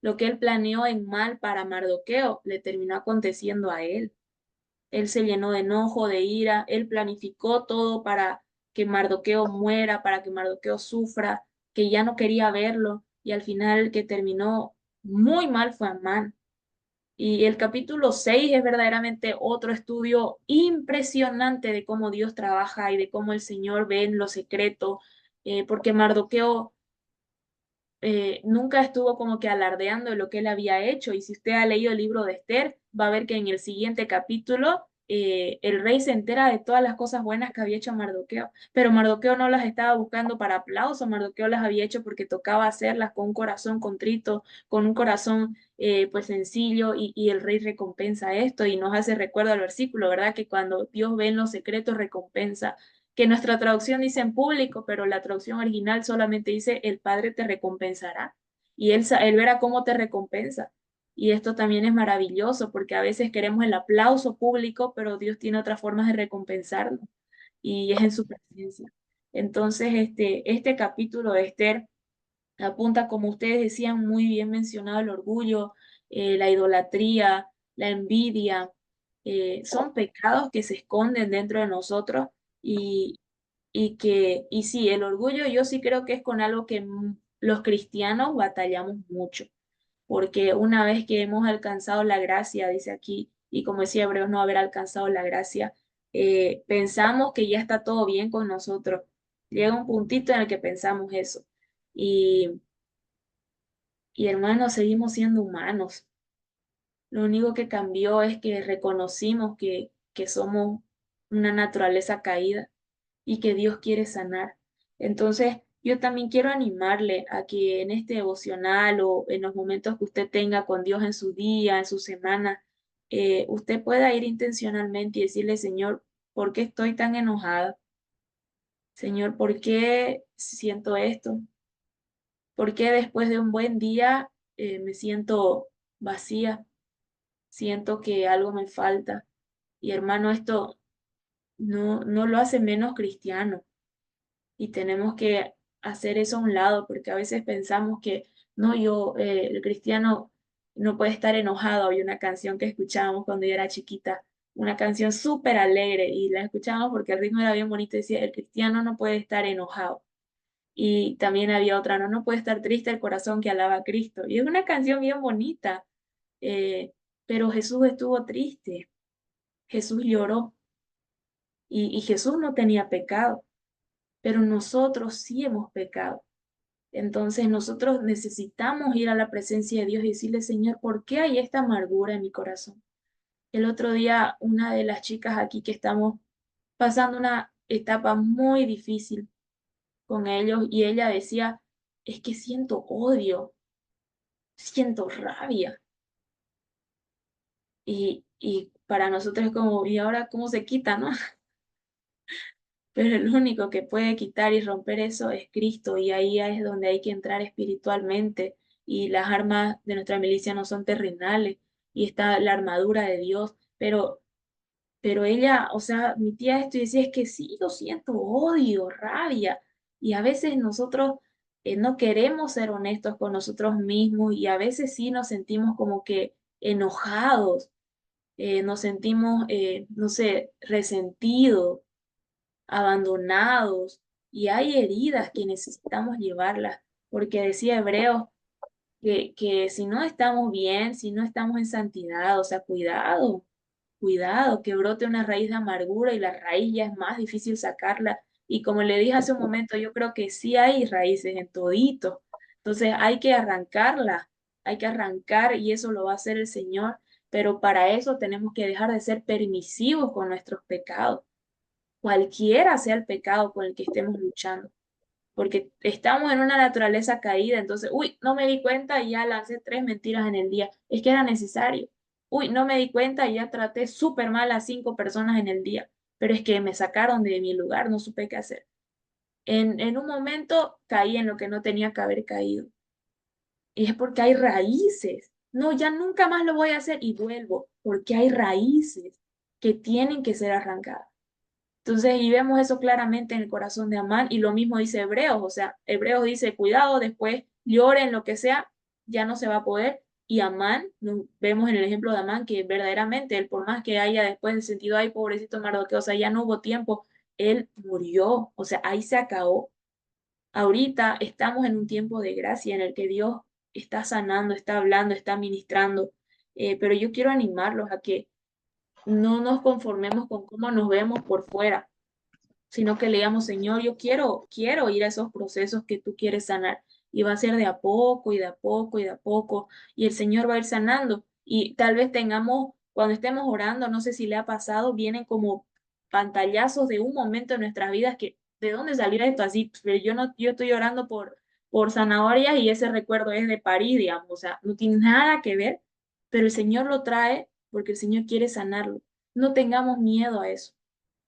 lo que él planeó en mal para Mardoqueo le terminó aconteciendo a él. Él se llenó de enojo, de ira, él planificó todo para que Mardoqueo muera, para que Mardoqueo sufra, que ya no quería verlo, y al final el que terminó muy mal fue Amán. Y el capítulo 6 es verdaderamente otro estudio impresionante de cómo Dios trabaja y de cómo el Señor ve en lo secreto, porque Mardoqueo nunca estuvo como que alardeando de lo que él había hecho. Y si usted ha leído el libro de Esther, va a ver que en el siguiente capítulo el rey se entera de todas las cosas buenas que había hecho Mardoqueo. Pero Mardoqueo no las estaba buscando para aplauso, Mardoqueo las había hecho porque tocaba hacerlas con un corazón contrito, con un corazón pues sencillo y el rey recompensa esto y nos hace recuerdo al versículo, ¿verdad? Que cuando Dios ve en los secretos recompensa, que nuestra traducción dice en público, pero la traducción original solamente dice el Padre te recompensará y él verá cómo te recompensa. Y esto también es maravilloso porque a veces queremos el aplauso público, pero Dios tiene otras formas de recompensarnos y es en su presencia. Entonces, este capítulo de Esther apunta, como ustedes decían, muy bien mencionado, el orgullo, la idolatría, la envidia, son pecados que se esconden dentro de nosotros y, y sí, el orgullo yo sí creo que es con algo que los cristianos batallamos mucho, porque una vez que hemos alcanzado la gracia, dice aquí, y como decía Hebreos, no haber alcanzado la gracia, pensamos que ya está todo bien con nosotros. Llega un puntito en el que pensamos eso. Y, y hermanos, seguimos siendo humanos. Lo único que cambió es que reconocimos que somos una naturaleza caída y que Dios quiere sanar. Entonces, yo también quiero animarle a que en este devocional o en los momentos que usted tenga con Dios en su día, en su semana, usted pueda ir intencionalmente y decirle, Señor, ¿por qué estoy tan enojada? Señor, ¿por qué siento esto? ¿Por qué después de un buen día me siento vacía? Siento que algo me falta. Y hermano, esto no lo hace menos cristiano. Y tenemos que hacer eso a un lado, porque a veces pensamos que no, el cristiano no puede estar enojado. Había una canción que escuchábamos cuando yo era chiquita, una canción súper alegre, y la escuchábamos porque el ritmo era bien bonito, y decía, el cristiano no puede estar enojado. Y también había otra, no puede estar triste el corazón que alaba a Cristo. Y es una canción bien bonita, pero Jesús estuvo triste, Jesús lloró, y Jesús no tenía pecado, pero nosotros sí hemos pecado. Entonces nosotros necesitamos ir a la presencia de Dios y decirle, Señor, ¿por qué hay esta amargura en mi corazón? El otro día, una de las chicas aquí que estamos pasando una etapa muy difícil con ellos, y ella decía, es que siento odio, siento rabia. Y para nosotros es como, ¿y ahora cómo se quita, no? Pero el único que puede quitar y romper eso es Cristo, y ahí es donde hay que entrar espiritualmente, y las armas de nuestra milicia no son terrenales, y está la armadura de Dios, pero ella, o sea, mi tía esto y decía, es que sí, yo siento odio, rabia, y a veces nosotros no queremos ser honestos con nosotros mismos, y a veces sí nos sentimos como que enojados, nos sentimos, no sé, resentidos, abandonados, y hay heridas que necesitamos llevarlas, porque decía Hebreos que si no estamos bien, si no estamos en santidad, o sea, cuidado, cuidado, que brote una raíz de amargura, y la raíz ya es más difícil sacarla. Y como le dije hace un momento, yo creo que sí hay raíces en todito. Entonces hay que arrancarla, hay que arrancar, y eso lo va a hacer el Señor. Pero para eso tenemos que dejar de ser permisivos con nuestros pecados, cualquiera sea el pecado con el que estemos luchando, porque estamos en una naturaleza caída. Entonces, uy, no me di cuenta y ya lancé 3 mentiras en el día, es que era necesario. Uy, no me di cuenta y ya traté súper mal a 5 personas en el día, pero es que me sacaron de mi lugar, no supe qué hacer. En un momento caí en lo que no tenía que haber caído, y es porque hay raíces. No, ya nunca más lo voy a hacer, y vuelvo, porque hay raíces que tienen que ser arrancadas. Entonces, y vemos eso claramente en el corazón de Amán, y lo mismo dice Hebreos, o sea, Hebreos dice, cuidado, después lloren, lo que sea, ya no se va a poder. Y Amán, vemos en el ejemplo de Amán que verdaderamente él, por más que haya después sentido, ay, pobrecito Mardoqueo, o sea, ya no hubo tiempo, él murió, o sea, ahí se acabó. Ahorita estamos en un tiempo de gracia en el que Dios está sanando, está hablando, está ministrando, pero yo quiero animarlos a que no nos conformemos con cómo nos vemos por fuera, sino que le digamos, Señor, yo quiero ir a esos procesos que tú quieres sanar. Y va a ser de a poco y de a poco y de a poco, y el Señor va a ir sanando. Y tal vez tengamos, cuando estemos orando, no sé si le ha pasado, vienen como pantallazos de un momento en nuestras vidas que, ¿de dónde salió esto? Así, pero yo no, yo estoy orando por zanahorias, y ese recuerdo es de París, digamos, o sea, no tiene nada que ver, pero el Señor lo trae porque el Señor quiere sanarlo. No tengamos miedo a eso.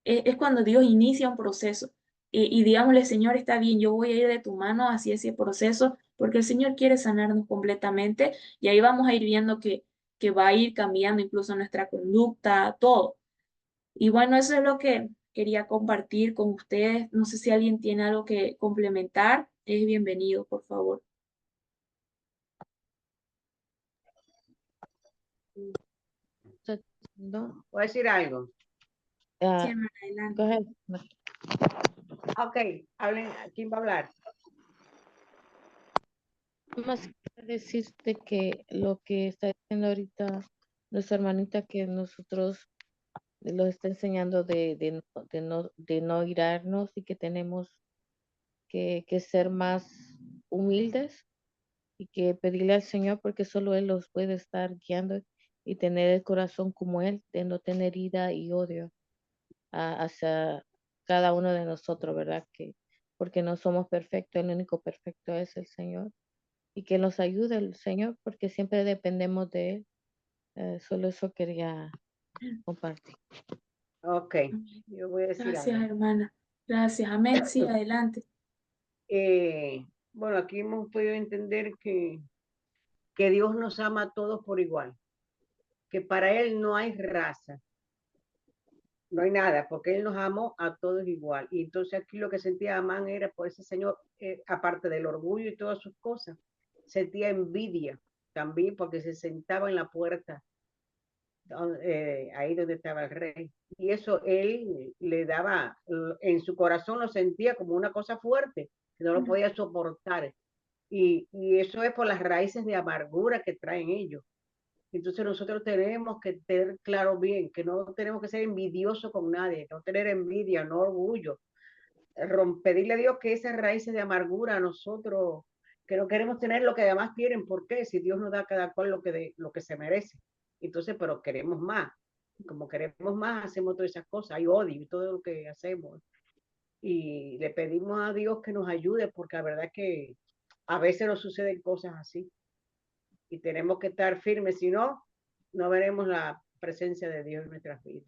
Es cuando Dios inicia un proceso, y digámosle, Señor, está bien, yo voy a ir de tu mano hacia ese proceso, porque el Señor quiere sanarnos completamente, y ahí vamos a ir viendo que va a ir cambiando incluso nuestra conducta, todo. Y bueno, eso es lo que quería compartir con ustedes. No sé si alguien tiene algo que complementar. Es bienvenido, por favor. No, Voy a decir algo. Sí, ah, hermana, adelante. go ahead. Ok, hablen, ¿quién va a hablar? Más quiero decirte que lo que está diciendo ahorita nuestra hermanita, que nosotros lo está enseñando de no irarnos, y que tenemos que ser más humildes y que pedirle al Señor porque solo Él los puede estar guiando y tener el corazón como Él, de no tener ira y odio hacia cada uno de nosotros, ¿verdad? Que porque no somos perfectos, el único perfecto es el Señor y que nos ayude el Señor porque siempre dependemos de Él. Solo eso quería compartir. Ok, Amén. yo voy a decir Gracias, algo. hermana. Gracias. Amén. Sí, adelante. Bueno, aquí hemos podido entender que Dios nos ama a todos por igual, que para Él no hay raza, no hay nada, porque Él nos amó a todos igual. Y entonces aquí lo que sentía Amán era por ese Señor, aparte del orgullo y todas sus cosas, sentía envidia también porque se sentaba en la puerta, ahí donde estaba el rey. Y eso él le daba, en su corazón lo sentía como una cosa fuerte, que no lo podía soportar. Y eso es por las raíces de amargura que traen ellos. Entonces nosotros tenemos que tener claro bien que no tenemos que ser envidiosos con nadie, no tener envidia, no orgullo. Pedirle a Dios que esas raíces de amargura a nosotros, que no queremos tener lo que además tienen, ¿por qué? Si Dios nos da a cada cual lo que se merece. Entonces, pero queremos más. Como queremos más, hacemos todas esas cosas. Hay odio y todo lo que hacemos. Y le pedimos a Dios que nos ayude, porque la verdad es que a veces nos suceden cosas así. Y tenemos que estar firmes, si no, no veremos la presencia de Dios en nuestras vidas.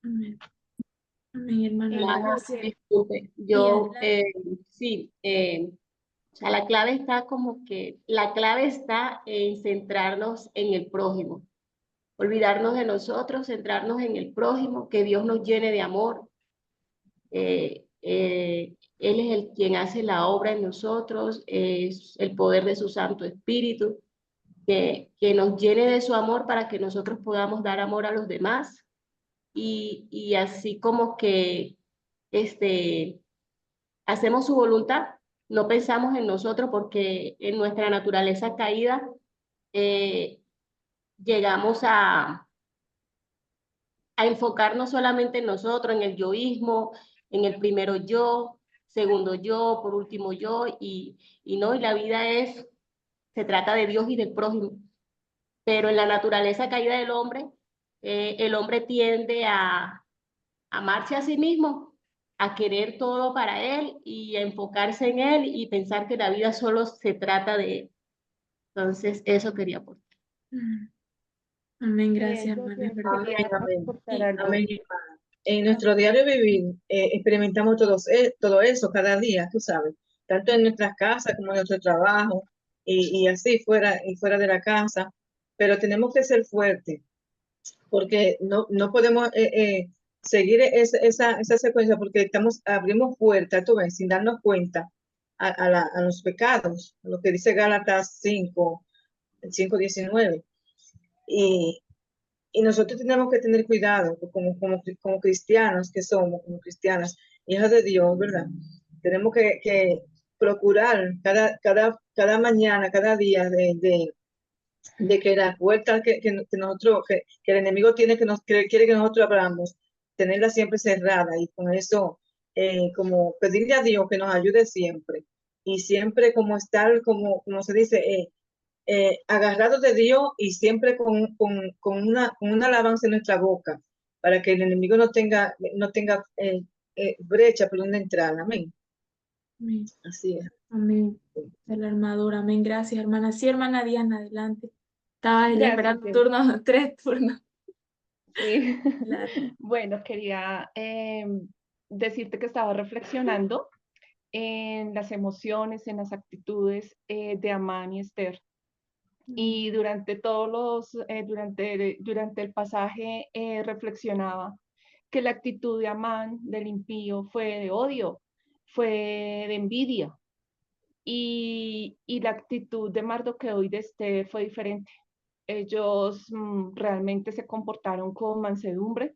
Amén. Amén, hermana. Claro, Gracias. disculpe, Sí, yo adelante. sí, o sea, la clave está como que, la clave está en centrarnos en el prójimo, olvidarnos de nosotros, centrarnos en el prójimo, que Dios nos llene de amor. Él es el quien hace la obra en nosotros, es el poder de su Santo Espíritu, que nos llene de su amor para que nosotros podamos dar amor a los demás y así como que este, hacemos su voluntad, no pensamos en nosotros porque en nuestra naturaleza caída eh, llegamos a enfocarnos solamente en nosotros, en el yoísmo, en el primero yo, segundo yo, por último yo, y no, y la vida se trata de Dios y del prójimo. Pero en la naturaleza caída del hombre, el hombre tiende a amarse a sí mismo, a querer todo para él y a enfocarse en él y pensar que la vida solo se trata de él. Entonces, eso quería aportar. Amén. Gracias, Yo hermana. Es verdad. Amén, quería amén. aportar Sí. algo. Amén, hermana. En nuestro diario vivir experimentamos todo eso cada día, tú sabes, tanto en nuestras casas como en nuestro trabajo y así fuera de la casa, pero tenemos que ser fuertes porque no podemos seguir esa secuencia porque abrimos puertas, tú ves, sin darnos cuenta a los pecados, lo que dice Gálatas 5:19. Y, y nosotros tenemos que tener cuidado como cristianos que somos, como cristianas, hijas de Dios, ¿verdad? Tenemos que procurar cada mañana, cada día de que la puerta que el enemigo tiene que quiere que nosotros abramos, tenerla siempre cerrada y con eso, como pedirle a Dios que nos ayude siempre y siempre como estar, como se dice, agarrados de Dios y siempre con una alabanza en nuestra boca para que el enemigo no tenga brecha por donde entrar. Amén. Amén. Así es. Amén. De la armadura. Amén. Gracias, hermana. Sí, hermana Diana, adelante. Estaba ya Gracias, esperando Dios. turnos, 3 turnos. Sí. Claro. Bueno, quería decirte que estaba reflexionando en las emociones, en las actitudes de Amán y Esther. Y durante el pasaje reflexionaba que la actitud de Amán, del impío, fue de odio, fue de envidia. Y la actitud de Mardoqueo y de Esther fue diferente. Ellos realmente se comportaron con mansedumbre,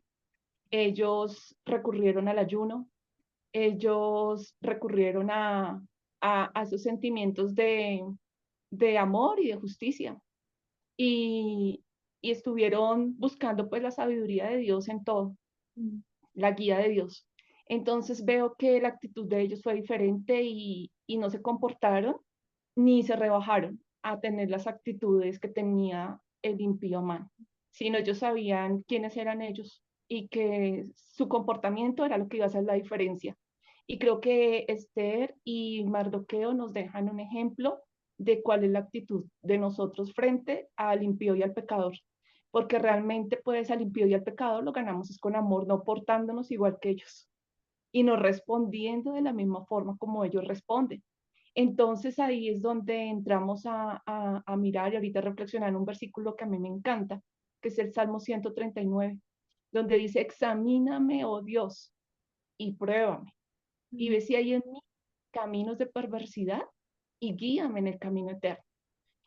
ellos recurrieron al ayuno, ellos recurrieron a esos sentimientos de amor y de justicia. Y, y estuvieron buscando pues la sabiduría de Dios en todo, la guía de Dios. Entonces veo que la actitud de ellos fue diferente y no se comportaron ni se rebajaron a tener las actitudes que tenía el impío Amán, sino ellos sabían quiénes eran ellos y que su comportamiento era lo que iba a hacer la diferencia. Y creo que Esther y Mardoqueo nos dejan un ejemplo de cuál es la actitud de nosotros frente al impío y al pecador. Porque realmente, pues, al impío y al pecador lo ganamos es con amor, no portándonos igual que ellos y no respondiendo de la misma forma como ellos responden. Entonces ahí es donde entramos a mirar y ahorita reflexionar en un versículo que a mí me encanta, que es el Salmo 139, donde dice, examíname, oh Dios, y pruébame, y ve si hay en mí caminos de perversidad y guíame en el camino eterno.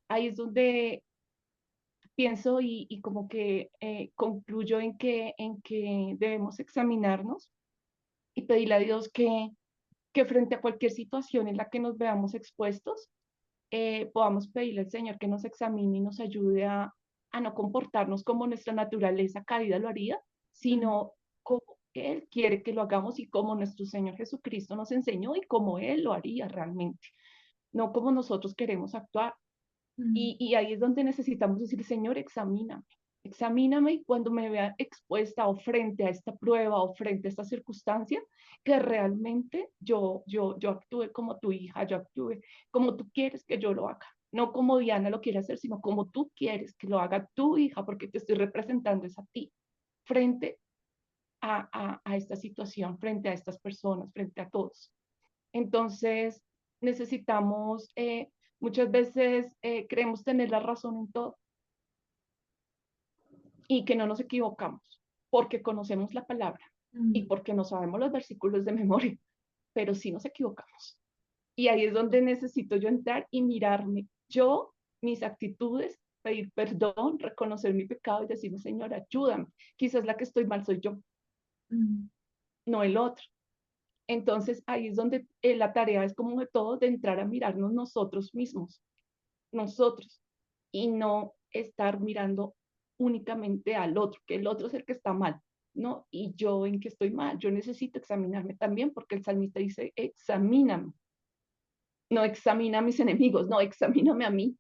Ahí es donde pienso y como que concluyo en que debemos examinarnos y pedirle a Dios que frente a cualquier situación en la que nos veamos expuestos, podamos pedirle al Señor que nos examine y nos ayude a no comportarnos como nuestra naturaleza caída lo haría, sino como Él quiere que lo hagamos y como nuestro Señor Jesucristo nos enseñó y como Él lo haría realmente, no como nosotros queremos actuar. Y ahí es donde necesitamos decir, Señor, examíname, examíname y cuando me vea expuesta o frente a esta prueba o frente a esta circunstancia, que realmente yo actúe como tu hija, yo actúe como tú quieres que yo lo haga. No como Diana lo quiere hacer, sino como tú quieres que lo haga tu hija, porque te estoy representando es a ti, frente a esta situación, frente a estas personas, frente a todos. Entonces, necesitamos, muchas veces creemos tener la razón en todo y que no nos equivocamos porque conocemos la palabra y porque no sabemos los versículos de memoria, pero sí nos equivocamos. Y ahí es donde necesito yo entrar y mirarme yo, mis actitudes, pedir perdón, reconocer mi pecado y decirme, Señor, ayúdame. Quizás la que estoy mal soy yo, no el otro. Entonces ahí es donde la tarea es como de todo, de entrar a mirarnos nosotros mismos, nosotros, y no estar mirando únicamente al otro, que el otro es el que está mal, ¿no? Y yo en que estoy mal, yo necesito examinarme también, porque el salmista dice, examíname, no examina a mis enemigos, no, examíname a mí.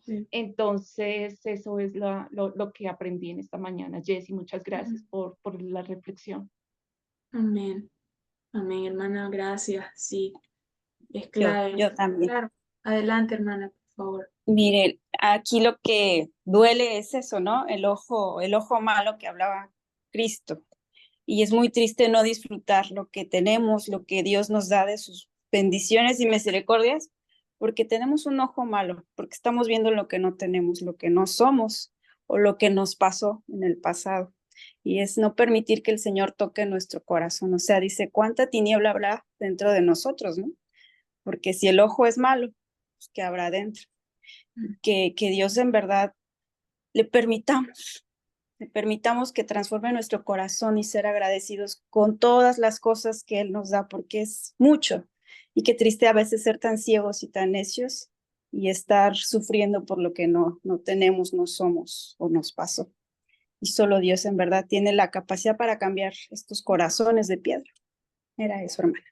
Sí. Entonces, eso es lo que aprendí en esta mañana. Jessy, muchas gracias por la reflexión. Amén. Amén, hermana, gracias. Sí, es Yo, clave. yo también. Claro. Adelante, hermana, por favor. Miren, aquí lo que duele es eso, ¿no? El ojo malo que hablaba Cristo. Y es muy triste no disfrutar lo que tenemos, lo que Dios nos da de sus bendiciones y misericordias, porque tenemos un ojo malo, porque estamos viendo lo que no tenemos, lo que no somos o lo que nos pasó en el pasado. Y es no permitir que el Señor toque nuestro corazón. O sea, dice, ¿cuánta tiniebla habrá dentro de nosotros, no? Porque si el ojo es malo, pues, ¿qué habrá dentro? Que Dios en verdad le permitamos que transforme nuestro corazón y ser agradecidos con todas las cosas que Él nos da, porque es mucho. Y qué triste a veces ser tan ciegos y tan necios y estar sufriendo por lo que no tenemos, no somos o nos pasó. Y solo Dios en verdad tiene la capacidad para cambiar estos corazones de piedra. Era eso, hermana.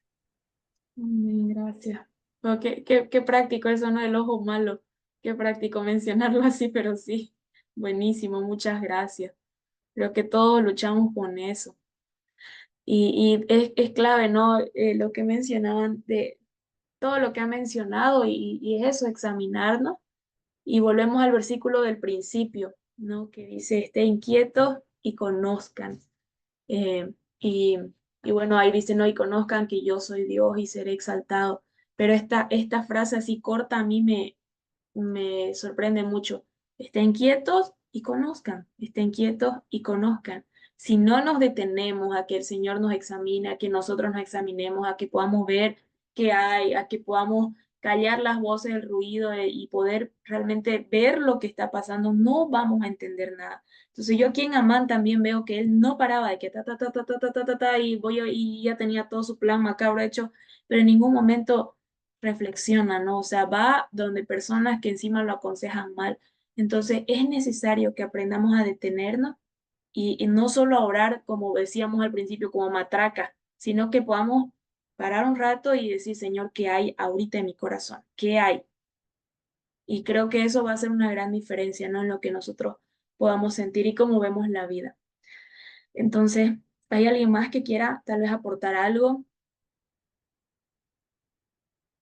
Gracias. Oh, qué práctico eso, ¿no? El ojo malo. Qué práctico mencionarlo así, pero sí. Buenísimo, muchas gracias. Creo que todos luchamos con eso. Y es clave, ¿no? Lo que mencionaban de todo lo que ha mencionado y es eso, examinarnos. Y volvemos al versículo del principio, ¿no? Que dice, estén inquietos y conozcan. Eh, y, y bueno, ahí dice, no, y conozcan que yo soy Dios y seré exaltado. Pero esta frase así corta a mí me sorprende mucho. Estén quietos y conozcan, estén quietos y conozcan. Si no nos detenemos a que el Señor nos examine, a que nosotros nos examinemos, a que podamos ver qué hay, a que podamos callar las voces, el ruido y poder realmente ver lo que está pasando, no vamos a entender nada. Entonces yo aquí en Amán también veo que él no paraba de que y ya tenía todo su plan macabro hecho, pero en ningún momento reflexiona, ¿no? O sea, va donde personas que encima lo aconsejan mal. Entonces es necesario que aprendamos a detenernos y no solo a orar, como decíamos al principio, como matraca, sino que podamos parar un rato y decir, Señor, ¿qué hay ahorita en mi corazón? ¿Qué hay? Y creo que eso va a hacer una gran diferencia, ¿no? En lo que nosotros podamos sentir y cómo vemos la vida. Entonces, ¿hay alguien más que quiera tal vez aportar algo?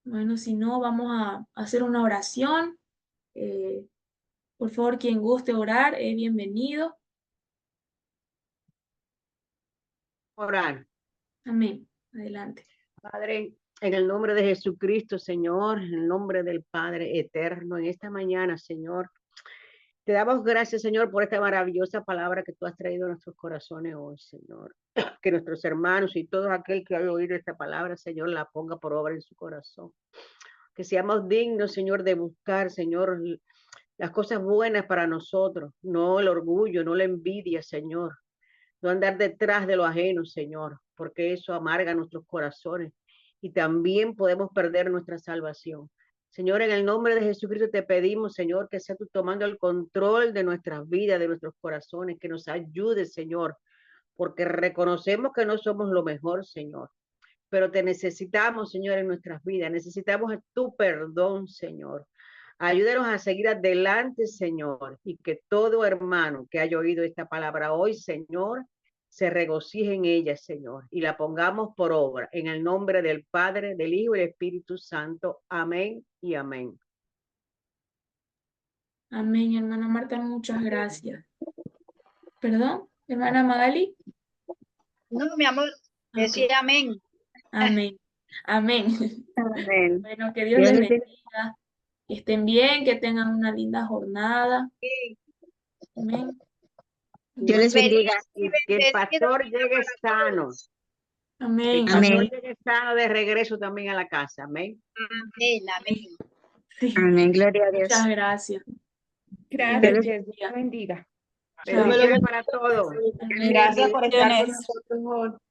Bueno, si no, vamos a hacer una oración. Por favor, quien guste orar, es bienvenido. Orar. Amén. Adelante. Padre, en el nombre de Jesucristo, Señor, en el nombre del Padre eterno, en esta mañana, Señor, te damos gracias, Señor, por esta maravillosa palabra que tú has traído a nuestros corazones hoy, Señor. Que nuestros hermanos y todo aquel que haya oído esta palabra, Señor, la ponga por obra en su corazón. Que seamos dignos, Señor, de buscar, Señor, las cosas buenas para nosotros, no el orgullo, no la envidia, Señor. No andar detrás de lo ajeno, Señor, porque eso amarga nuestros corazones y también podemos perder nuestra salvación. Señor, en el nombre de Jesucristo te pedimos, Señor, que sea tú tomando el control de nuestras vidas, de nuestros corazones, que nos ayude, Señor, porque reconocemos que no somos lo mejor, Señor, pero te necesitamos, Señor, en nuestras vidas. Necesitamos tu perdón, Señor. Ayúdanos a seguir adelante, Señor, y que todo hermano que haya oído esta palabra hoy, Señor, se regocije en ella, Señor, y la pongamos por obra. En el nombre del Padre, del Hijo y del Espíritu Santo. Amén y amén. Amén, hermana Marta, muchas gracias. ¿Perdón, hermana Magali? No, mi amor, decía amén. Amén. Amén. Amén. Bueno, que Dios les bendiga. Que estén bien, que tengan una linda jornada. Amén. Dios les bendiga. Y que el pastor llegue sano. Amén. Que el Amén. pastor llegue sano de regreso también a la casa. Amén. Amén, amén. Sí. Amén. Gloria a Dios. Muchas gracias. Gracias, Dios los bendiga. Chao. Bendiciones para todos. Amén. Gracias por estar con Bendiciones. nosotros.